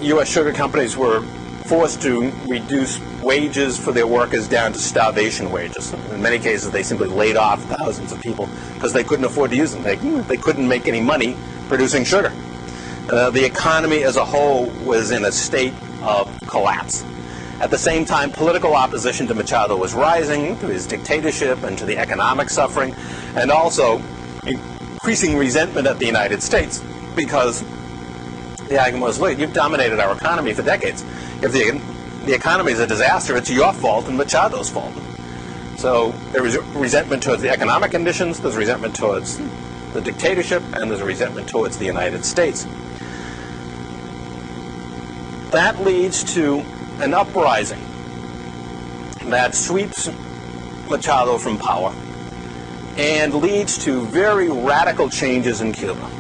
U.S. sugar companies were forced to reduce wages for their workers down to starvation wages. In many cases, they simply laid off thousands of people because they couldn't afford to use them. They couldn't make any money producing sugar. The economy as a whole was in a state of collapse. At the same time, political opposition to Machado was rising, to his dictatorship and to the economic suffering, and also increasing resentment at the United States, because the argument was, look, you've dominated our economy for decades. If the economy is a disaster, it's your fault and Machado's fault. So there is resentment towards the economic conditions, there's resentment towards the dictatorship, and there's a resentment towards the United States. That leads to an uprising that sweeps Machado from power and leads to very radical changes in Cuba.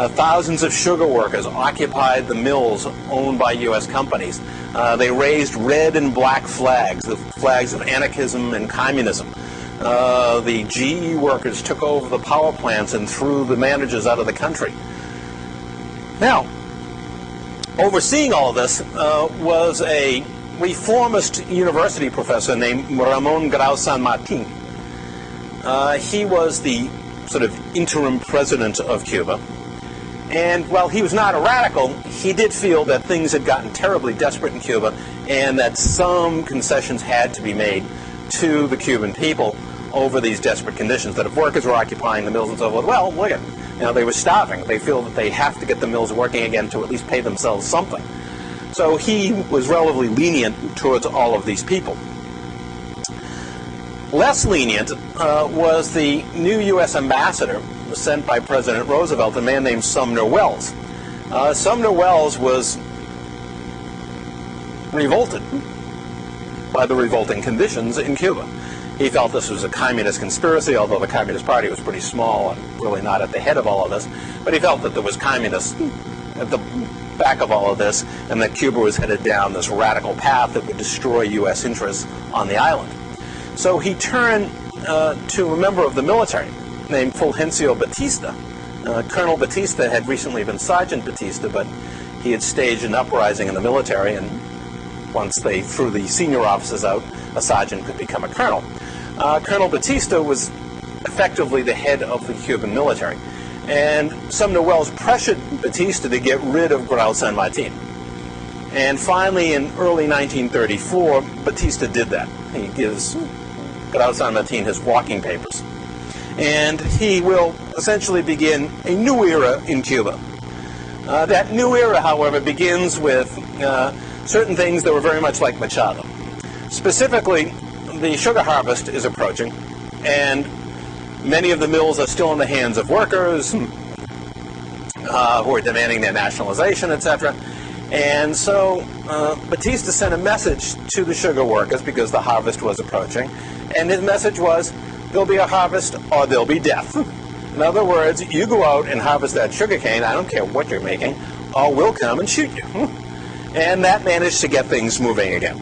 Thousands of sugar workers occupied the mills owned by U.S. companies. They raised red and black flags, the flags of anarchism and communism. The GE workers took over the power plants and threw the managers out of the country. Now, overseeing all of this was a reformist university professor named Ramon Grau San Martin. He was the sort of interim president of Cuba. And while he was not a radical, he did feel that things had gotten terribly desperate in Cuba and that some concessions had to be made to the Cuban people over these desperate conditions, that if workers were occupying the mills and so forth, well, look at them. You know, they were starving. They feel that they have to get the mills working again to at least pay themselves something. So he was relatively lenient towards all of these people. Less lenient was the new U.S. ambassador sent by President Roosevelt, a man named Sumner Welles. Sumner Welles was revolted by the revolting conditions in Cuba. He felt this was a communist conspiracy, although the Communist Party was pretty small and really not at the head of all of this. But he felt that there was communists at the back of all of this, and that Cuba was headed down this radical path that would destroy U.S. interests on the island. So he turned to a member of the military named Fulgencio Batista. Colonel Batista had recently been Sergeant Batista, but he had staged an uprising in the military, and once they threw the senior officers out, a sergeant could become a colonel. Colonel Batista was effectively the head of the Cuban military, and Sumner Welles pressured Batista to get rid of Grau San Martin. And finally, in early 1934, Batista did that. He gives Grau San Martin his walking papers. And he will essentially begin a new era in Cuba. That new era, however, begins with certain things that were very much like Machado. Specifically, the sugar harvest is approaching, and many of the mills are still in the hands of workers who are demanding their nationalization, etc. And so Batista sent a message to the sugar workers because the harvest was approaching, and his message was, there'll be a harvest or there'll be death. In other words, you go out and harvest that sugar cane, I don't care what you're making, or we'll come and shoot you. And that managed to get things moving again.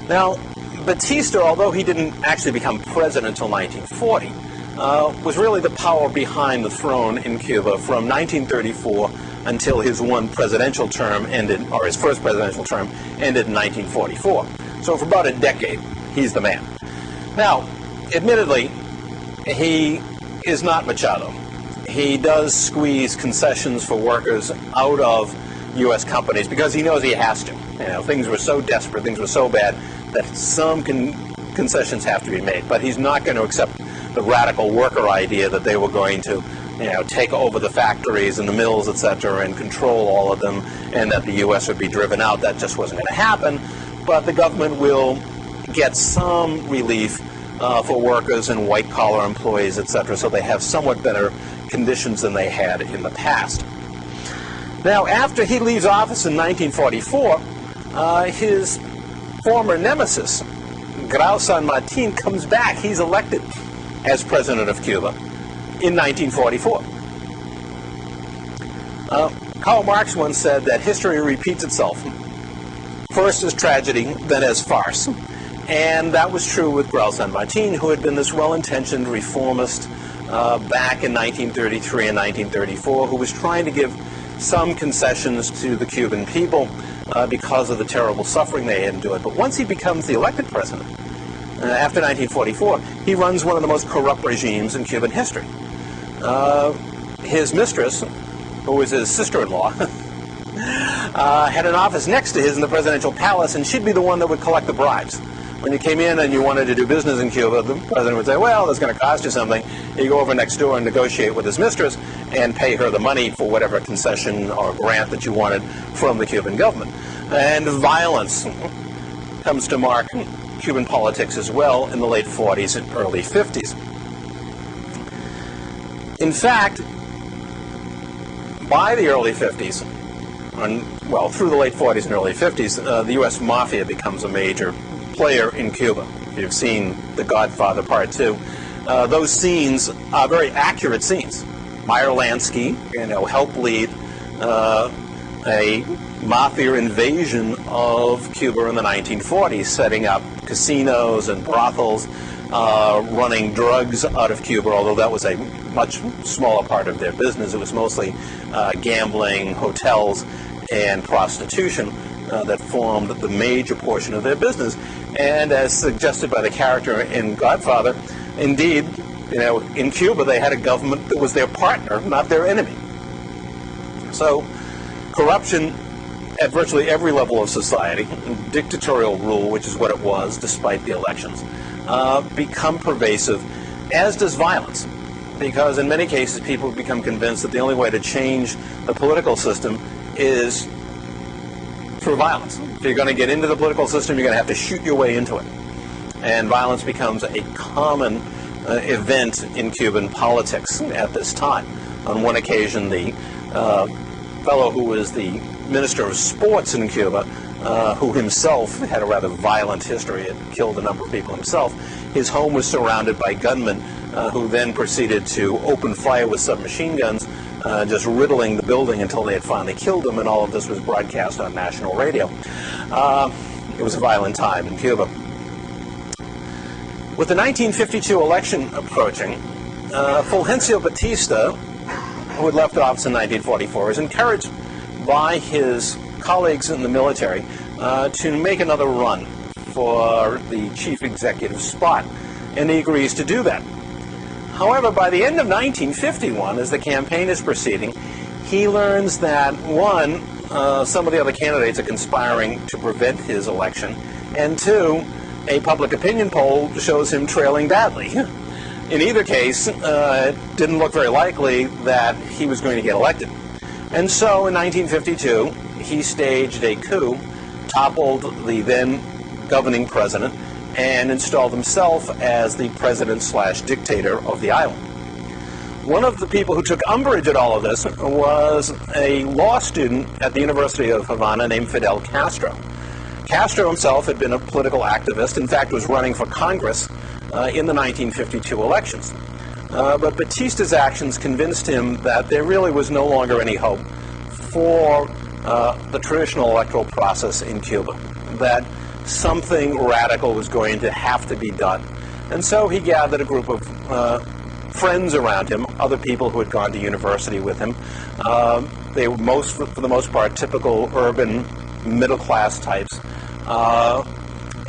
Now, Batista, although he didn't actually become president until 1940, was really the power behind the throne in Cuba from 1934 until his one presidential term ended, or his first presidential term ended in 1944. So for about a decade, he's the man. Now, admittedly, he is not Machado. he does squeeze concessions for workers out of U.S. companies because he knows he has to. You know, things were so desperate, things were so bad that some concessions have to be made. But he's not going to accept the radical worker idea that they were going to, you know, take over the factories and the mills, etc., and control all of them, and that the U.S. would be driven out. That just wasn't going to happen. But the government will get some relief for workers and white-collar employees, etc., so they have somewhat better conditions than they had in the past. Now, after he leaves office in 1944, his former nemesis, Grau San Martin, comes back. He's elected as president of Cuba in 1944. Karl Marx once said that history repeats itself, first as tragedy, then as farce. And that was true with Grau San Martin, who had been this well-intentioned reformist back in 1933 and 1934, who was trying to give some concessions to the Cuban people because of the terrible suffering they had endured. But once he becomes the elected president, after 1944, he runs one of the most corrupt regimes in Cuban history. His mistress, who was his sister-in-law, had an office next to his in the presidential palace, and she'd be the one that would collect the bribes. When you came in and you wanted to do business in Cuba, the president would say, well, that's going to cost you something. You go over next door and negotiate with his mistress and pay her the money for whatever concession or grant that you wanted from the Cuban government. And violence comes to mark Cuban politics as well in the late 40s and early 50s. In fact, by the early 50s, well, through the late 40s and early 50s, the U.S. Mafia becomes a major player in Cuba. If you've seen The Godfather Part 2, those scenes are very accurate scenes. Meyer Lansky, you know, helped lead a mafia invasion of Cuba in the 1940s, setting up casinos and brothels, running drugs out of Cuba, although that was a much smaller part of their business. It was mostly gambling, hotels, and prostitution that formed the major portion of their business. And as suggested by the character in Godfather, indeed, you know, in Cuba they had a government that was their partner, not their enemy. So corruption at virtually every level of society, dictatorial rule, which is what it was despite the elections, become pervasive, as does violence. Because in many cases people become convinced that the only way to change the political system is through violence. If you're going to get into the political system, you're going to have to shoot your way into it. And violence becomes a common event in Cuban politics at this time. On one occasion, the fellow who was the Minister of Sports in Cuba, who himself had a rather violent history, had killed a number of people himself, his home was surrounded by gunmen who then proceeded to open fire with submachine guns, just riddling the building until they had finally killed him, and all of this was broadcast on national radio. It was a violent time in Cuba. With the 1952 election approaching, Fulgencio Batista, who had left office in 1944, was encouraged by his colleagues in the military to make another run for the chief executive spot, and he agrees to do that. However, by the end of 1951, as the campaign is proceeding, he learns that, one, some of the other candidates are conspiring to prevent his election, and two, a public opinion poll shows him trailing badly. In either case, it didn't look very likely that he was going to get elected. And so in 1952, he staged a coup, toppled the then governing president, and installed himself as the president/dictator of the island. One of the people who took umbrage at all of this was a law student at the University of Havana named Fidel Castro. Castro himself had been a political activist, in fact was running for Congress in the 1952 elections. But Batista's actions convinced him that there really was no longer any hope for the traditional electoral process in Cuba, that something radical was going to have to be done. And so he gathered a group of friends around him, other people who had gone to university with him. They were for the most part, typical urban middle-class types.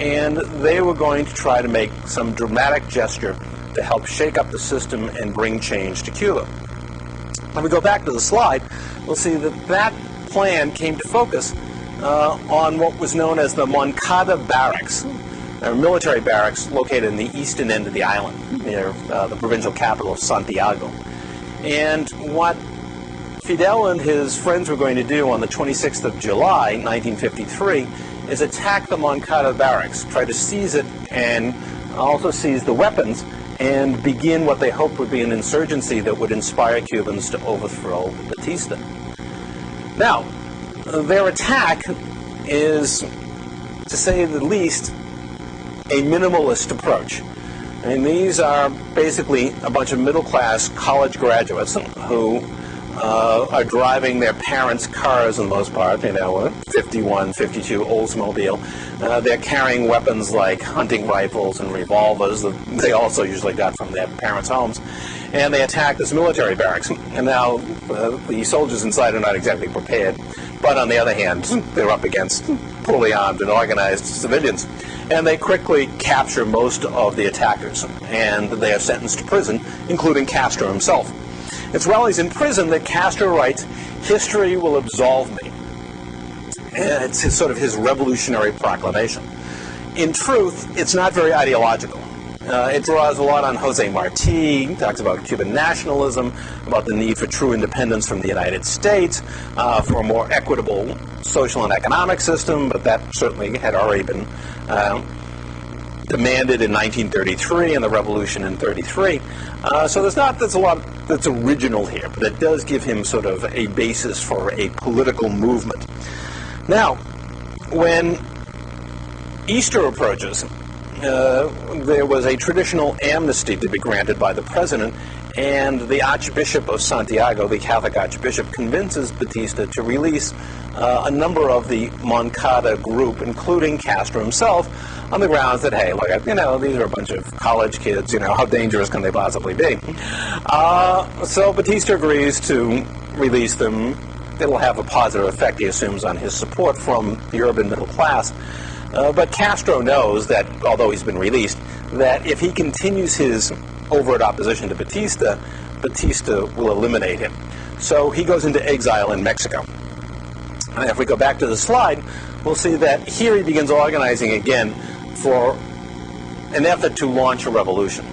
And they were going to try to make some dramatic gesture to help shake up the system and bring change to Cuba. When we go back to the slide, we'll see that that plan came to focus on what was known as the Moncada Barracks. They're military barracks located in the eastern end of the island, near the provincial capital of Santiago. And what Fidel and his friends were going to do on the 26th of July, 1953, is attack the Moncada Barracks, try to seize it and also seize the weapons, and begin what they hoped would be an insurgency that would inspire Cubans to overthrow Batista. Now, their attack is, to say the least, a minimalist approach. And these are basically a bunch of middle-class college graduates who are driving their parents' cars, in the most part, you know, a 51, 52 Oldsmobile. They're carrying weapons like hunting rifles and revolvers that they also usually got from their parents' homes. And they attack this military barracks. And now the soldiers inside are not exactly prepared. But on the other hand, they're up against poorly armed and organized civilians. And they quickly capture most of the attackers. And they are sentenced to prison, including Castro himself. It's while he's in prison that Castro writes, "History will absolve me." And it's sort of his revolutionary proclamation. In truth, it's not very ideological. It draws a lot on Jose Marti, talks about Cuban nationalism, about the need for true independence from the United States, for a more equitable social and economic system, but that certainly had already been demanded in 1933 and the revolution in 33. So there's a lot that's original here, but it does give him sort of a basis for a political movement. Now, when Easter approaches, there was a traditional amnesty to be granted by the president, and the Archbishop of Santiago, the Catholic Archbishop, convinces Batista to release a number of the Moncada group, including Castro himself, on the grounds that, hey, look, you know, these are a bunch of college kids, you know, how dangerous can they possibly be? So Batista agrees to release them. It'll have a positive effect, he assumes, on his support from the urban middle class. But Castro knows that, although he's been released, that if he continues his overt opposition to Batista, Batista will eliminate him. So he goes into exile in Mexico. And if we go back to the slide, we'll see that here he begins organizing again for an effort to launch a revolution.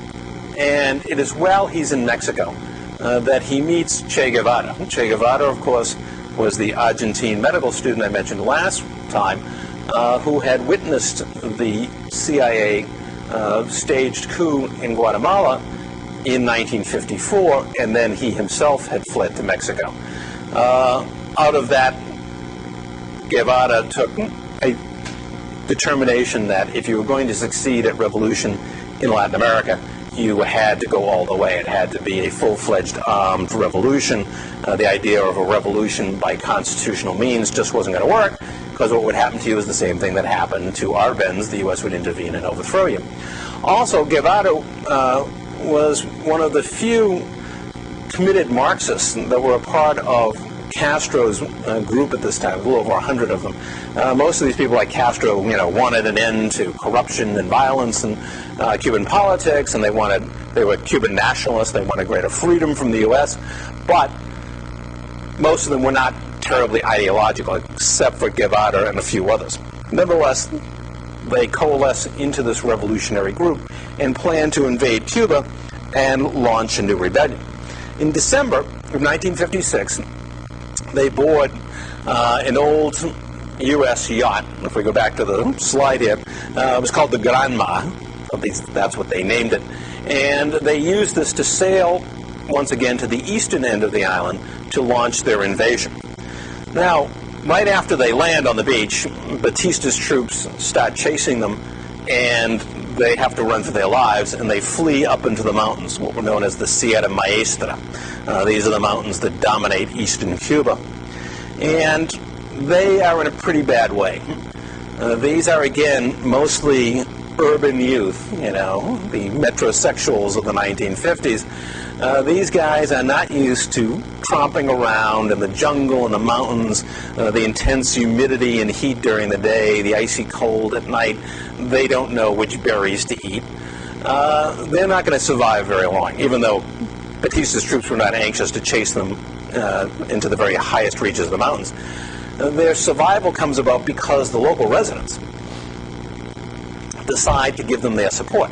And it is while he's in Mexico that he meets Che Guevara. Che Guevara, of course, was the Argentine medical student I mentioned last time, who had witnessed the CIA staged coup in Guatemala in 1954, and then he himself had fled to Mexico. Out of that, Guevara took a determination that if you were going to succeed at revolution in Latin America, you had to go all the way. It had to be a full-fledged armed revolution. The idea of a revolution by constitutional means just wasn't going to work, because what would happen to you is the same thing that happened to Arbenz. The U.S. would intervene and overthrow you. Also, Guevara was one of the few committed Marxists that were a part of Castro's group at this time, a little over 100 of them. Most of these people, like Castro, you know, wanted an end to corruption and violence in Cuban politics, and they were Cuban nationalists. They wanted greater freedom from the U.S., but most of them were not terribly ideological, except for Guevara and a few others. Nevertheless, they coalesce into this revolutionary group and plan to invade Cuba and launch a new rebellion. In December of 1956, they board an old U.S. yacht. If we go back to the slide here, it was called the Granma. At least that's what they named it. And they used this to sail once again to the eastern end of the island to launch their invasion. Now, right after they land on the beach, Batista's troops start chasing them, and they have to run for their lives, and they flee up into the mountains, what were known as the Sierra Maestra. These are the mountains that dominate eastern Cuba. And they are in a pretty bad way. These are, again, mostly urban youth, you know, the metrosexuals of the 1950s. These guys are not used to tromping around in the jungle and the mountains, the intense humidity and heat during the day, the icy cold at night. They don't know which berries to eat. They're not going to survive very long, even though Batista's troops were not anxious to chase them into the very highest reaches of the mountains. Their survival comes about because the local residents decide to give them their support.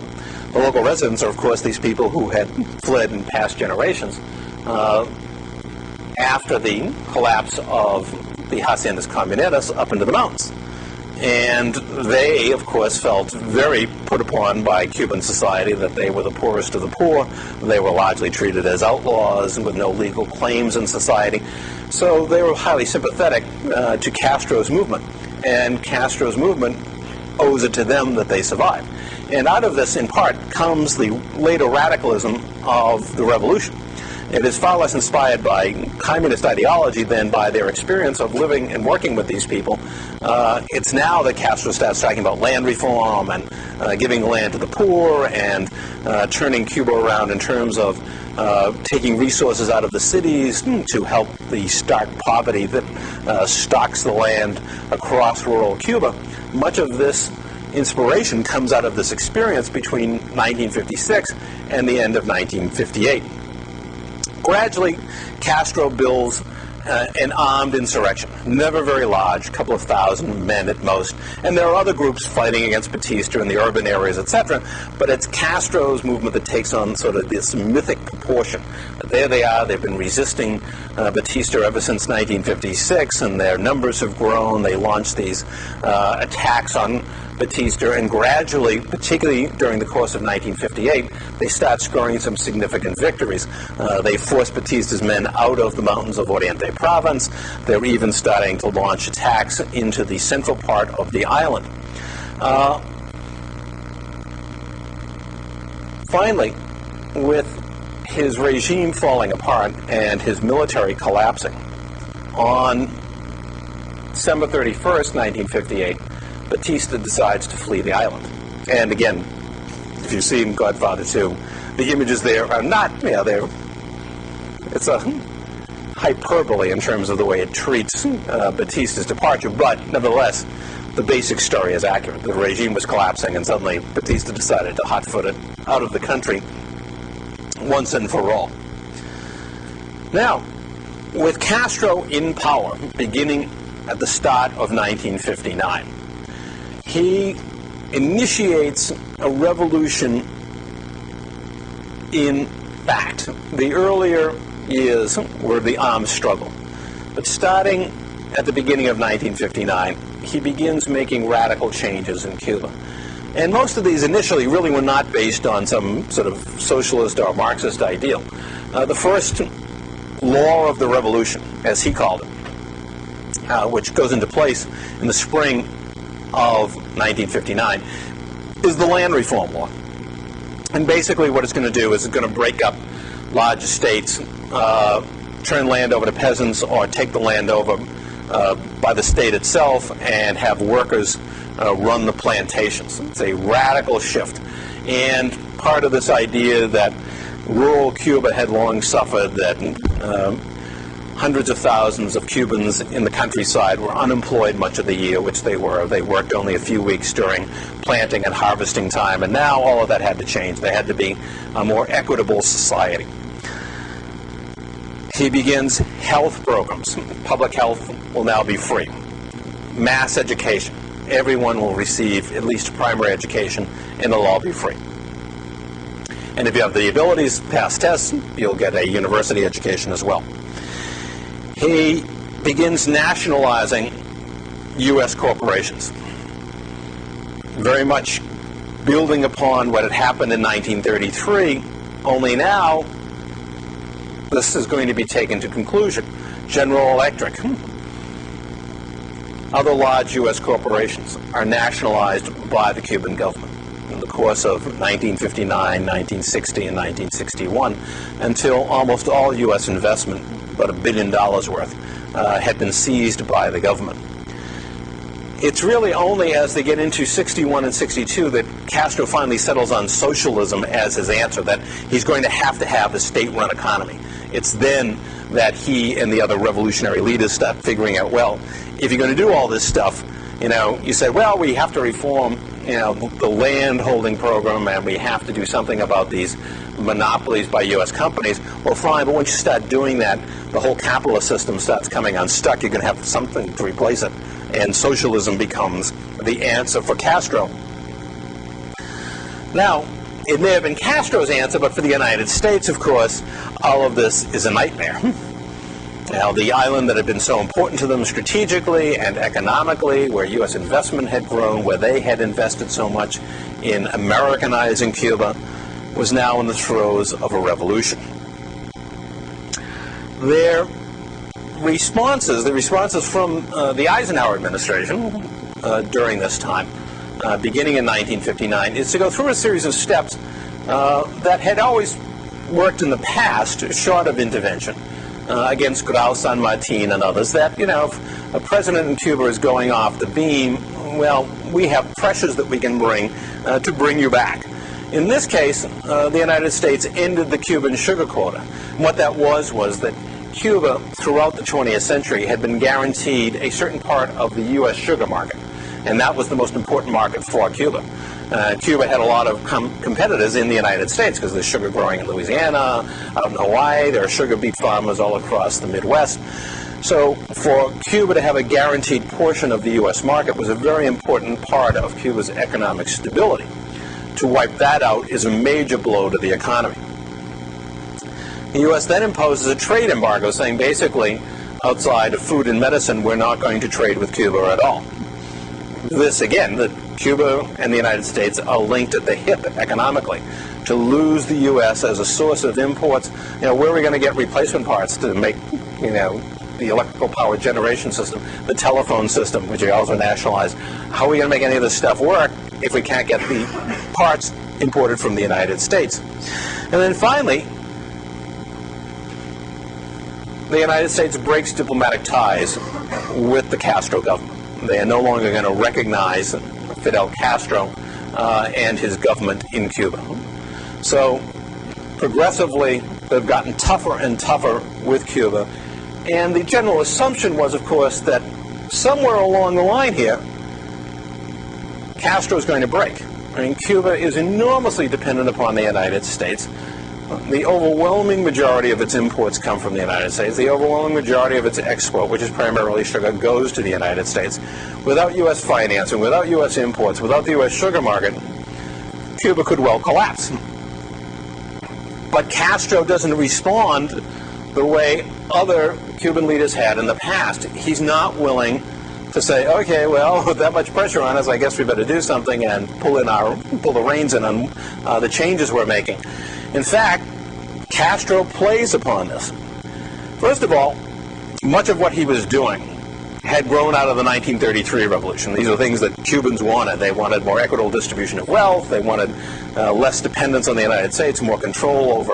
The local residents are, of course, these people who had fled in past generations after the collapse of the Haciendas Comuneras up into the mountains. And they, of course, felt very put upon by Cuban society that they were the poorest of the poor. They were largely treated as outlaws with no legal claims in society. So they were highly sympathetic to Castro's movement. And Castro's movement owes it to them that they survived. And out of this, in part, comes the later radicalism of the revolution. It is far less inspired by communist ideology than by their experience of living and working with these people. It's now that Castro starts talking about land reform and giving land to the poor and turning Cuba around in terms of taking resources out of the cities to help the stark poverty that stalks the land across rural Cuba. Much of this inspiration comes out of this experience between 1956 and the end of 1958. Gradually, Castro builds an armed insurrection, never very large, a couple of thousand men at most, and there are other groups fighting against Batista in the urban areas, etc., but it's Castro's movement that takes on sort of this mythic proportion. There they are, they've been resisting Batista ever since 1956, and their numbers have grown. They launched these attacks on Batista, and gradually, particularly during the course of 1958, they start scoring some significant victories. They force Batista's men out of the mountains of Oriente province. They're even starting to launch attacks into the central part of the island. Finally, with his regime falling apart and his military collapsing, on December 31st, 1958, Batista decides to flee the island. And again, if you've seen Godfather 2, the images there are not, it's a hyperbole in terms of the way it treats Batista's departure, but nevertheless, the basic story is accurate. The regime was collapsing, and suddenly Batista decided to hot-foot it out of the country once and for all. Now, with Castro in power, beginning at the start of 1959, he initiates a revolution in fact. The earlier years were the armed struggle. But starting at the beginning of 1959, he begins making radical changes in Cuba. And most of these initially really were not based on some sort of socialist or Marxist ideal. The first law of the revolution, as he called it, which goes into place in the spring of 1959, is the land reform law. And basically what it's going to do is it's going to break up large estates, turn land over to peasants, or take the land over by the state itself and have workers run the plantations. It's a radical shift. And part of this idea that rural Cuba had long suffered, that hundreds of thousands of Cubans in the countryside were unemployed much of the year, which they were. They worked only a few weeks during planting and harvesting time, and now all of that had to change. They had to be a more equitable society. He begins health programs. Public health will now be free. Mass education. Everyone will receive at least primary education, and it'll all be free. And if you have the abilities, pass tests, you'll get a university education as well. He begins nationalizing U.S. corporations, very much building upon what had happened in 1933, only now this is going to be taken to conclusion. General Electric, other large U.S. corporations are nationalized by the Cuban government in the course of 1959, 1960, and 1961, until almost all U.S. investment, about $1 billion worth, had been seized by the government. It's really only as they get into 61 and 62 that Castro finally settles on socialism as his answer, that he's going to have a state-run economy. It's then that he and the other revolutionary leaders start figuring out, well, if you're going to do all this stuff, you say, well, we have to reform, the land holding program, and we have to do something about these monopolies by U.S. companies, well, fine, but once you start doing that, the whole capitalist system starts coming unstuck. You're going to have something to replace it, and socialism becomes the answer for Castro. Now, it may have been Castro's answer, but for the United States, of course, all of this is a nightmare. Now, the island that had been so important to them strategically and economically, where U.S. investment had grown, where they had invested so much in Americanizing Cuba, was now in the throes of a revolution. Their responses, the responses from the Eisenhower administration during this time, beginning in 1959, is to go through a series of steps that had always worked in the past, short of intervention, against Grau, San Martin, and others, that, if a president in Cuba is going off the beam, well, we have pressures that we can bring to bring you back. In this case, the United States ended the Cuban sugar quota. And what that was that Cuba, throughout the 20th century, had been guaranteed a certain part of the U.S. sugar market. And that was the most important market for Cuba. Cuba had a lot of competitors in the United States because there's sugar growing in Louisiana, out in Hawaii, there are sugar beet farmers all across the Midwest. So for Cuba to have a guaranteed portion of the U.S. market was a very important part of Cuba's economic stability. To wipe that out is a major blow to the economy. The U.S. then imposes a trade embargo saying basically, outside of food and medicine, we're not going to trade with Cuba at all. This, again, that Cuba and the United States are linked at the hip economically. To lose the U.S. as a source of imports, where are we going to get replacement parts to make, the electrical power generation system, the telephone system, which we also nationalized? How are we going to make any of this stuff work if we can't get the parts imported from the United States? And then finally, the United States breaks diplomatic ties with the Castro government. They are no longer going to recognize Fidel Castro and his government in Cuba. So progressively, they've gotten tougher and tougher with Cuba. And the general assumption was, of course, that somewhere along the line here, Castro is going to break. I mean, Cuba is enormously dependent upon the United States. The overwhelming majority of its imports come from the United States. The overwhelming majority of its export, which is primarily sugar, goes to the United States. Without U.S. financing, without U.S. imports, without the U.S. sugar market, Cuba could well collapse. But Castro doesn't respond the way other Cuban leaders had in the past. He's not willing to say, okay, well, with that much pressure on us, I guess we better do something and pull the reins in on the changes we're making. In fact, Castro plays upon this. First of all, much of what he was doing had grown out of the 1933 revolution. These are things that Cubans wanted. They wanted more equitable distribution of wealth. They wanted less dependence on the United States, more control over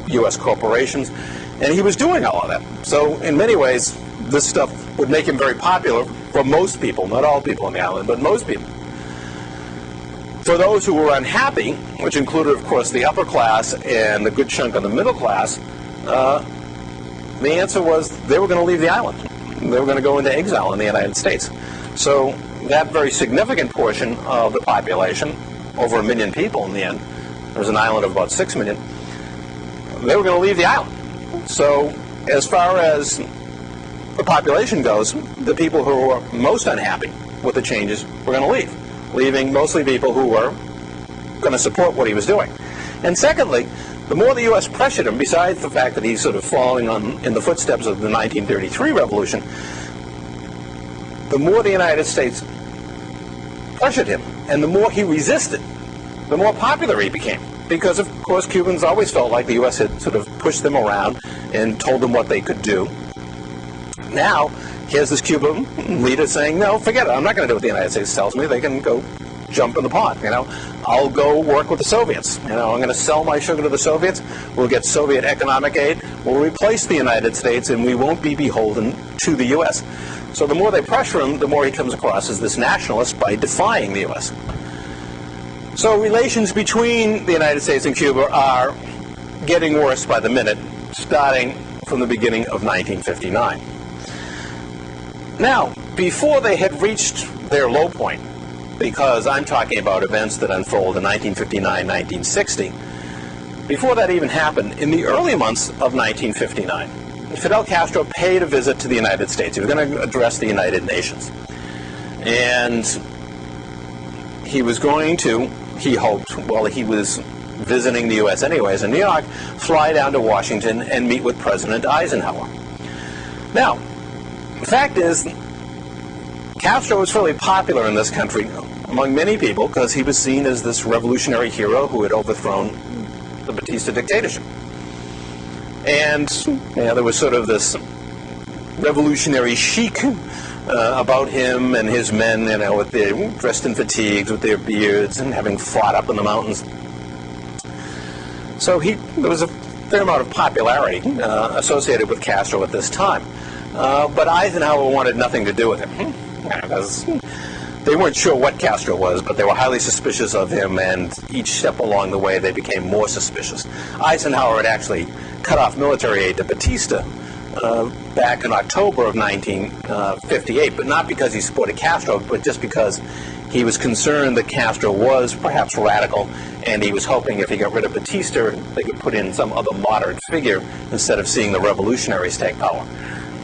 U.S. corporations. And he was doing all of that. So in many ways, this stuff would make him very popular for most people, not all people on the island, but most people. For those who were unhappy, which included, of course, the upper class and a good chunk of the middle class, the answer was they were going to leave the island. They were going to go into exile in the United States. So that very significant portion of the population, over 1 million people in the end, there was an island of about 6 million, they were going to leave the island. So as far as the population goes, the people who were most unhappy with the changes were going to leave, leaving mostly people who were going to support what he was doing. And secondly, the more the U.S. pressured him, besides the fact that he's sort of following in the footsteps of the 1933 revolution, the more the United States pressured him, and the more he resisted, the more popular he became. Because, of course, Cubans always felt like the U.S. had sort of pushed them around and told them what they could do. Now, here's this Cuban leader saying, no, forget it. I'm not going to do what the United States tells me. They can go jump in the pot, I'll go work with the Soviets. I'm going to sell my sugar to the Soviets. We'll get Soviet economic aid. We'll replace the United States, and we won't be beholden to the U.S. So the more they pressure him, the more he comes across as this nationalist by defying the U.S. So relations between the United States and Cuba are getting worse by the minute, starting from the beginning of 1959. Now, before they had reached their low point, because I'm talking about events that unfold in 1959, 1960, Before that even happened, in the early months of 1959, Fidel Castro paid a visit to the United States. He was going to address the United Nations. And he was going to, he hoped, while he was visiting the U.S. anyways in New York, fly down to Washington and meet with President Eisenhower. Now, the fact is, Castro was fairly popular in this country among many people because he was seen as this revolutionary hero who had overthrown the Batista dictatorship. And there was sort of this revolutionary chic about him and his men, with their dressed in fatigues, with their beards, and having fought up in the mountains. So there was a fair amount of popularity associated with Castro at this time. But Eisenhower wanted nothing to do with him. Because they weren't sure what Castro was, but they were highly suspicious of him, and each step along the way they became more suspicious. Eisenhower had actually cut off military aid to Batista back in October of 1958, but not because he supported Castro, but just because he was concerned that Castro was perhaps radical, and he was hoping if he got rid of Batista, they could put in some other moderate figure instead of seeing the revolutionaries take power.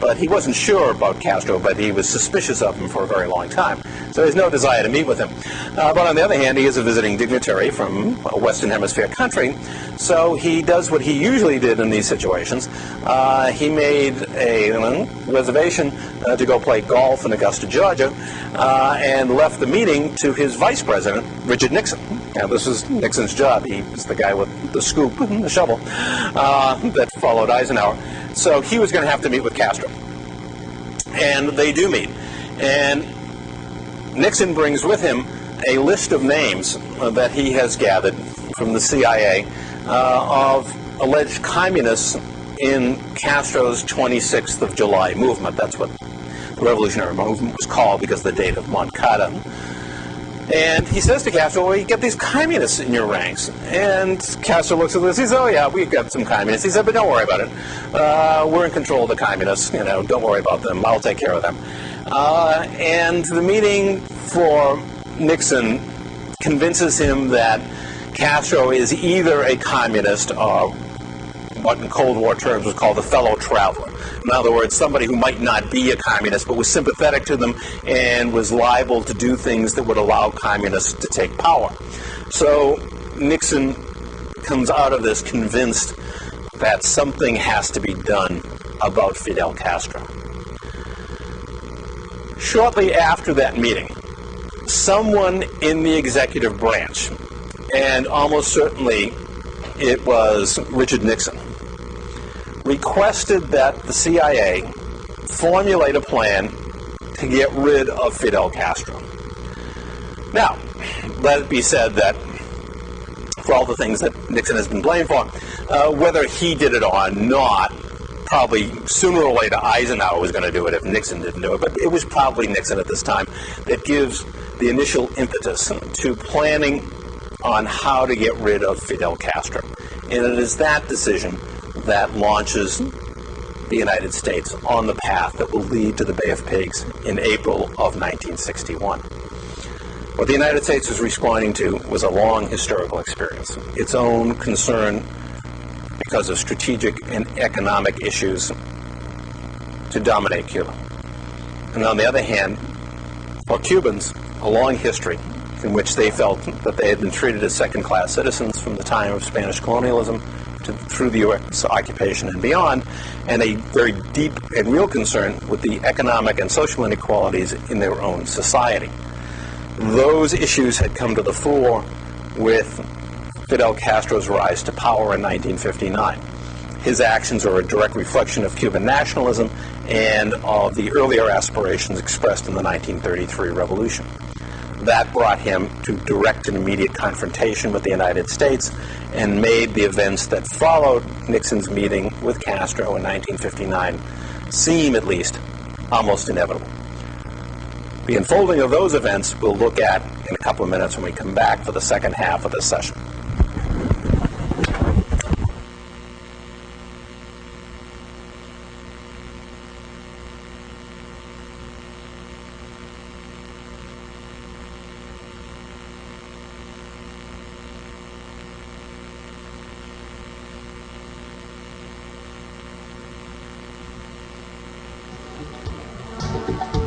But he wasn't sure about Castro, but he was suspicious of him for a very long time. So he has no desire to meet with him. But on the other hand, he is a visiting dignitary from a Western Hemisphere country, so he does what he usually did in these situations. He made a reservation to go play golf in Augusta, Georgia, and left the meeting to his vice president, Richard Nixon. Now, this was Nixon's job. He was the guy with the scoop and the shovel that followed Eisenhower. So he was going to have to meet with Castro. And they do meet. And Nixon brings with him a list of names that he has gathered from the CIA of alleged communists in Castro's 26th of July movement. That's what the revolutionary movement was called because of the date of Moncada. And he says to Castro, well, you get these communists in your ranks. And Castro looks at this, he says, oh yeah, we've got some communists. He said, but don't worry about it. We're in control of the communists, don't worry about them. I'll take care of them. And the meeting for Nixon convinces him that Castro is either a communist or what in Cold War terms was called a fellow traveler. In other words, somebody who might not be a communist but was sympathetic to them and was liable to do things that would allow communists to take power. So Nixon comes out of this convinced that something has to be done about Fidel Castro. Shortly after that meeting, someone in the executive branch, and almost certainly it was Richard Nixon, requested that the CIA formulate a plan to get rid of Fidel Castro. Now, let it be said that for all the things that Nixon has been blamed for, whether he did it or not, probably sooner or later Eisenhower was going to do it if Nixon didn't do it, but it was probably Nixon at this time that gives the initial impetus to planning on how to get rid of Fidel Castro. And it is that decision that launches the United States on the path that will lead to the Bay of Pigs in April of 1961. What the United States was responding to was a long historical experience, its own concern because of strategic and economic issues to dominate Cuba. And on the other hand, for Cubans, a long history in which they felt that they had been treated as second-class citizens from the time of Spanish colonialism through the U.S. occupation and beyond, and a very deep and real concern with the economic and social inequalities in their own society. Those issues had come to the fore with Fidel Castro's rise to power in 1959. His actions are a direct reflection of Cuban nationalism and of the earlier aspirations expressed in the 1933 revolution. That brought him to direct and immediate confrontation with the United States and made the events that followed Nixon's meeting with Castro in 1959 seem, at least, almost inevitable. The unfolding of those events we'll look at in a couple of minutes when we come back for the second half of this session. you.